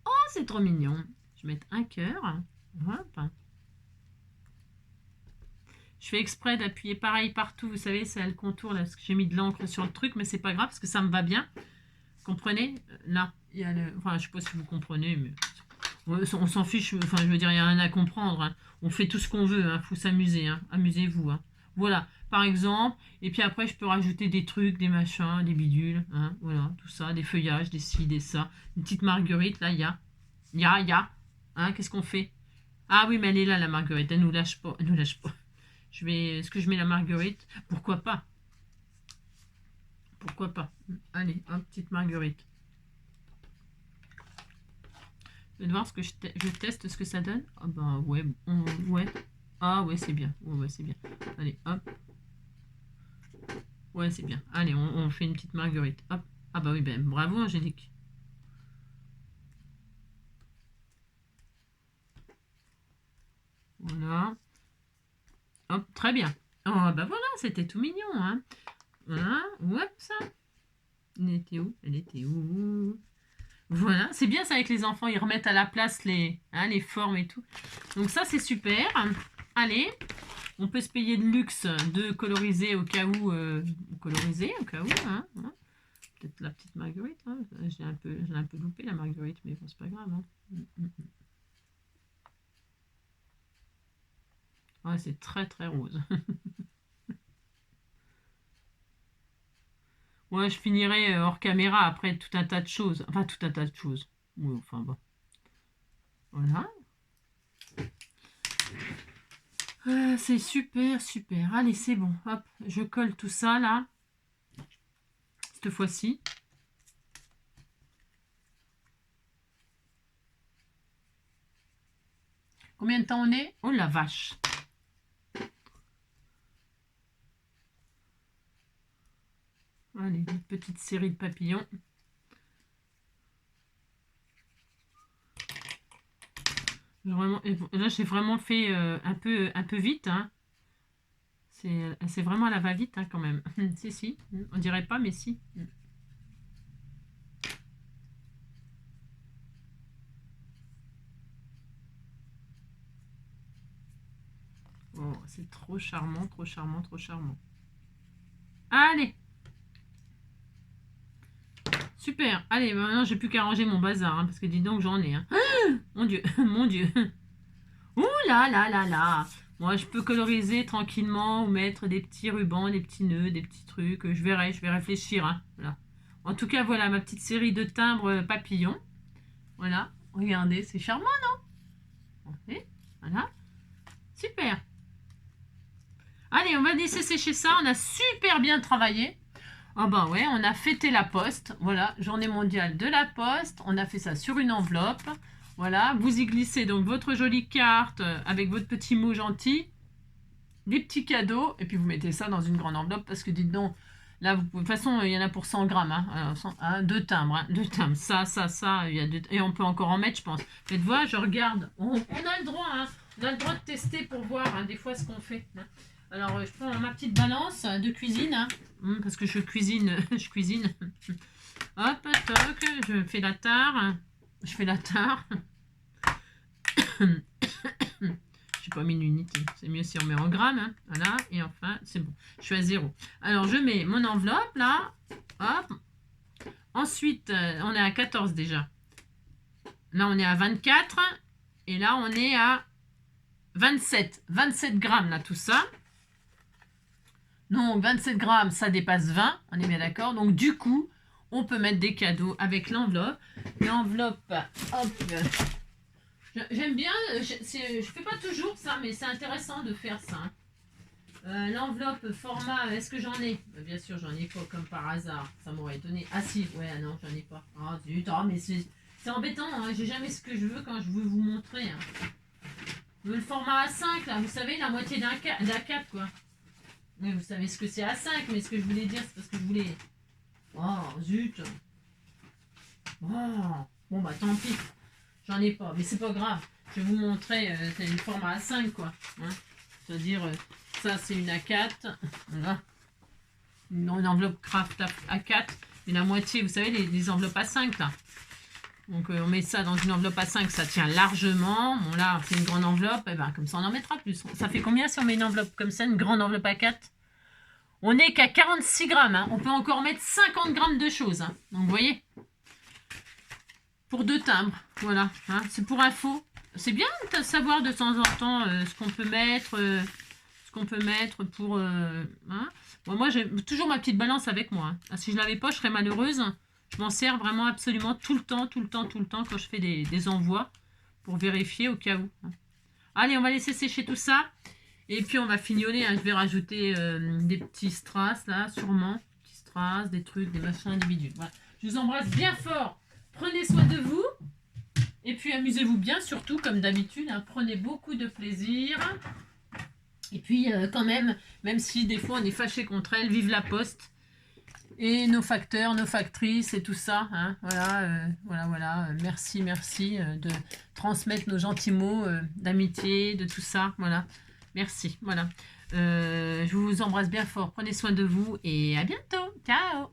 Oh, c'est trop mignon. Je vais mettre un cœur. Hop. Je fais exprès d'appuyer pareil partout. Vous savez, c'est le contour, là, parce que j'ai mis de l'encre sur le truc, mais c'est pas grave, parce que ça me va bien. Comprenez? Là, il y a le... Enfin, je sais pas si vous comprenez, mais... On s'en fiche. Enfin, je veux dire, il n'y a rien à comprendre. Hein. On fait tout ce qu'on veut. Hein. Faut s'amuser. Hein. Amusez-vous. Hein. Voilà, par exemple. Et puis après, je peux rajouter des trucs, des machins, des bidules. Hein. Voilà, tout ça. Des feuillages, des ci, des ça. Une petite marguerite, là, il y a. Hein, qu'est-ce qu'on fait? Ah oui, mais elle est là, la marguerite. Elle nous lâche pas. Elle nous lâche pas. Est-ce que je mets la marguerite? Pourquoi pas? Pourquoi pas? Allez, hop, petite marguerite. Je vais voir ce que je teste ce que ça donne. Ah bah ouais, ouais. Ah ouais, c'est bien. Ouais, c'est bien. Allez, hop. Ouais, c'est bien. Allez, on fait une petite marguerite. Hop. Ah bah oui, ben bravo Angélique. Voilà. Hop, très bien. Oh bah voilà, c'était tout mignon, hein. Voilà, hop, ça. Elle était où? Elle était où? Voilà, c'est bien ça avec les enfants, ils remettent à la place les formes et tout. Donc ça, c'est super. Allez, on peut se payer de luxe de coloriser au cas où. Hein. Peut-être la petite marguerite. Hein. J'ai un peu loupé la marguerite, mais bon, c'est pas grave. Hein. Ouais, c'est très très rose. Ouais, je finirai hors caméra après tout un tas de choses. Enfin, tout un tas de choses. Oui, enfin bon. Voilà. C'est super, super. Allez, c'est bon. Hop, je colle tout ça là. Cette fois-ci. Combien de temps on est? Oh la vache. Allez, une petite série de papillons. Vraiment, là, j'ai vraiment fait un peu vite. Hein. C'est vraiment à la va-vite hein, quand même. Si. On dirait pas, mais si. Oh, c'est trop charmant, trop charmant, trop charmant. Allez. Super. Allez, maintenant, j'ai plus qu'à ranger mon bazar. Hein, parce que dis donc, j'en ai. Hein. Mon Dieu, mon Dieu. Ouh là là là là. Moi, je peux coloriser tranquillement ou mettre des petits rubans, des petits nœuds, des petits trucs. Je verrai, je vais réfléchir. Hein. Voilà. En tout cas, voilà ma petite série de timbres papillons. Voilà. Regardez, c'est charmant, non? Voilà. Super. Allez, on va laisser sécher ça. On a super bien travaillé. Ah ben ouais, on a fêté la poste. Voilà, journée mondiale de la poste. On a fait ça sur une enveloppe. Voilà, vous y glissez donc votre jolie carte avec votre petit mot gentil, des petits cadeaux, et puis vous mettez ça dans une grande enveloppe parce que dites donc, là, de toute façon, il y en a pour 100 grammes, hein, 2 timbres, hein, 2 timbres, ça, il y a et on peut encore en mettre, je pense. Faites voir, je regarde, on a le droit, hein, on a le droit de tester pour voir, hein, des fois, ce qu'on fait. Hein. Alors, je prends ma petite balance de cuisine, hein, parce que je cuisine, je cuisine. Hop, toc, je fais la tare, je fais la tare. J'ai pas mis l'unité, c'est mieux si on met en grammes, hein. Voilà, et enfin, c'est bon, je suis à 0. Alors, je mets mon enveloppe, là, hop. Ensuite, on est à 14 déjà. Là, on est à 24, et là, on est à 27. 27 grammes, là, tout ça. Donc, 27 grammes, ça dépasse 20, on est bien d'accord. Donc, du coup, on peut mettre des cadeaux avec l'enveloppe. L'enveloppe, hop. J'aime bien, je fais pas toujours ça, mais c'est intéressant de faire ça. L'enveloppe format, est-ce que j'en ai? Bien sûr, j'en ai pas, comme par hasard. Ça m'aurait étonné. Ah si, ouais, non, j'en ai pas. Ah zut, mais c'est embêtant, hein. J'ai jamais ce que je veux quand je veux vous montrer. Hein. Le format A5, là, vous savez, la moitié d'A4, quoi. Mais vous savez ce que c'est A5, mais ce que je voulais dire, c'est parce que je voulais... Oh, zut. Oh, bon, bah tant pis. J'en ai pas, mais c'est pas grave. Je vais vous montrer, c'est une format A5, quoi. Hein, c'est-à-dire, ça, c'est une A4. Voilà. Une enveloppe craft A4. Et la moitié, vous savez, les enveloppes A5, là. Donc, on met ça dans une enveloppe A5, ça tient largement. Bon, là, c'est une grande enveloppe. Et ben, comme ça, on en mettra plus. Ça fait combien si on met une enveloppe comme ça, une grande enveloppe A4? On n'est qu'à 46 grammes. Hein. On peut encore mettre 50 grammes de choses. Hein. Donc, vous voyez, pour 2 timbres, voilà, hein, c'est pour info. C'est bien de savoir de temps en temps ce qu'on peut mettre, pour... Hein. Moi, j'ai toujours ma petite balance avec moi. Hein. Si je ne l'avais pas, je serais malheureuse. Je m'en sers vraiment absolument tout le temps quand je fais des envois pour vérifier au cas où. Hein. Allez, on va laisser sécher tout ça. Et puis, on va fignoler. Hein. Je vais rajouter des petits strass, là, sûrement. Des petits strass, des trucs, des machins individuels. Voilà. Je vous embrasse bien fort. Prenez soin de vous. Et puis, amusez-vous bien, surtout, comme d'habitude. Hein. Prenez beaucoup de plaisir. Et puis, quand même si des fois, on est fâché contre elle, vive la poste. Et nos facteurs, nos factrices et tout ça. Hein. Voilà. Merci de transmettre nos gentils mots d'amitié, de tout ça. Voilà. Merci. Voilà. Je vous embrasse bien fort. Prenez soin de vous et à bientôt. Ciao.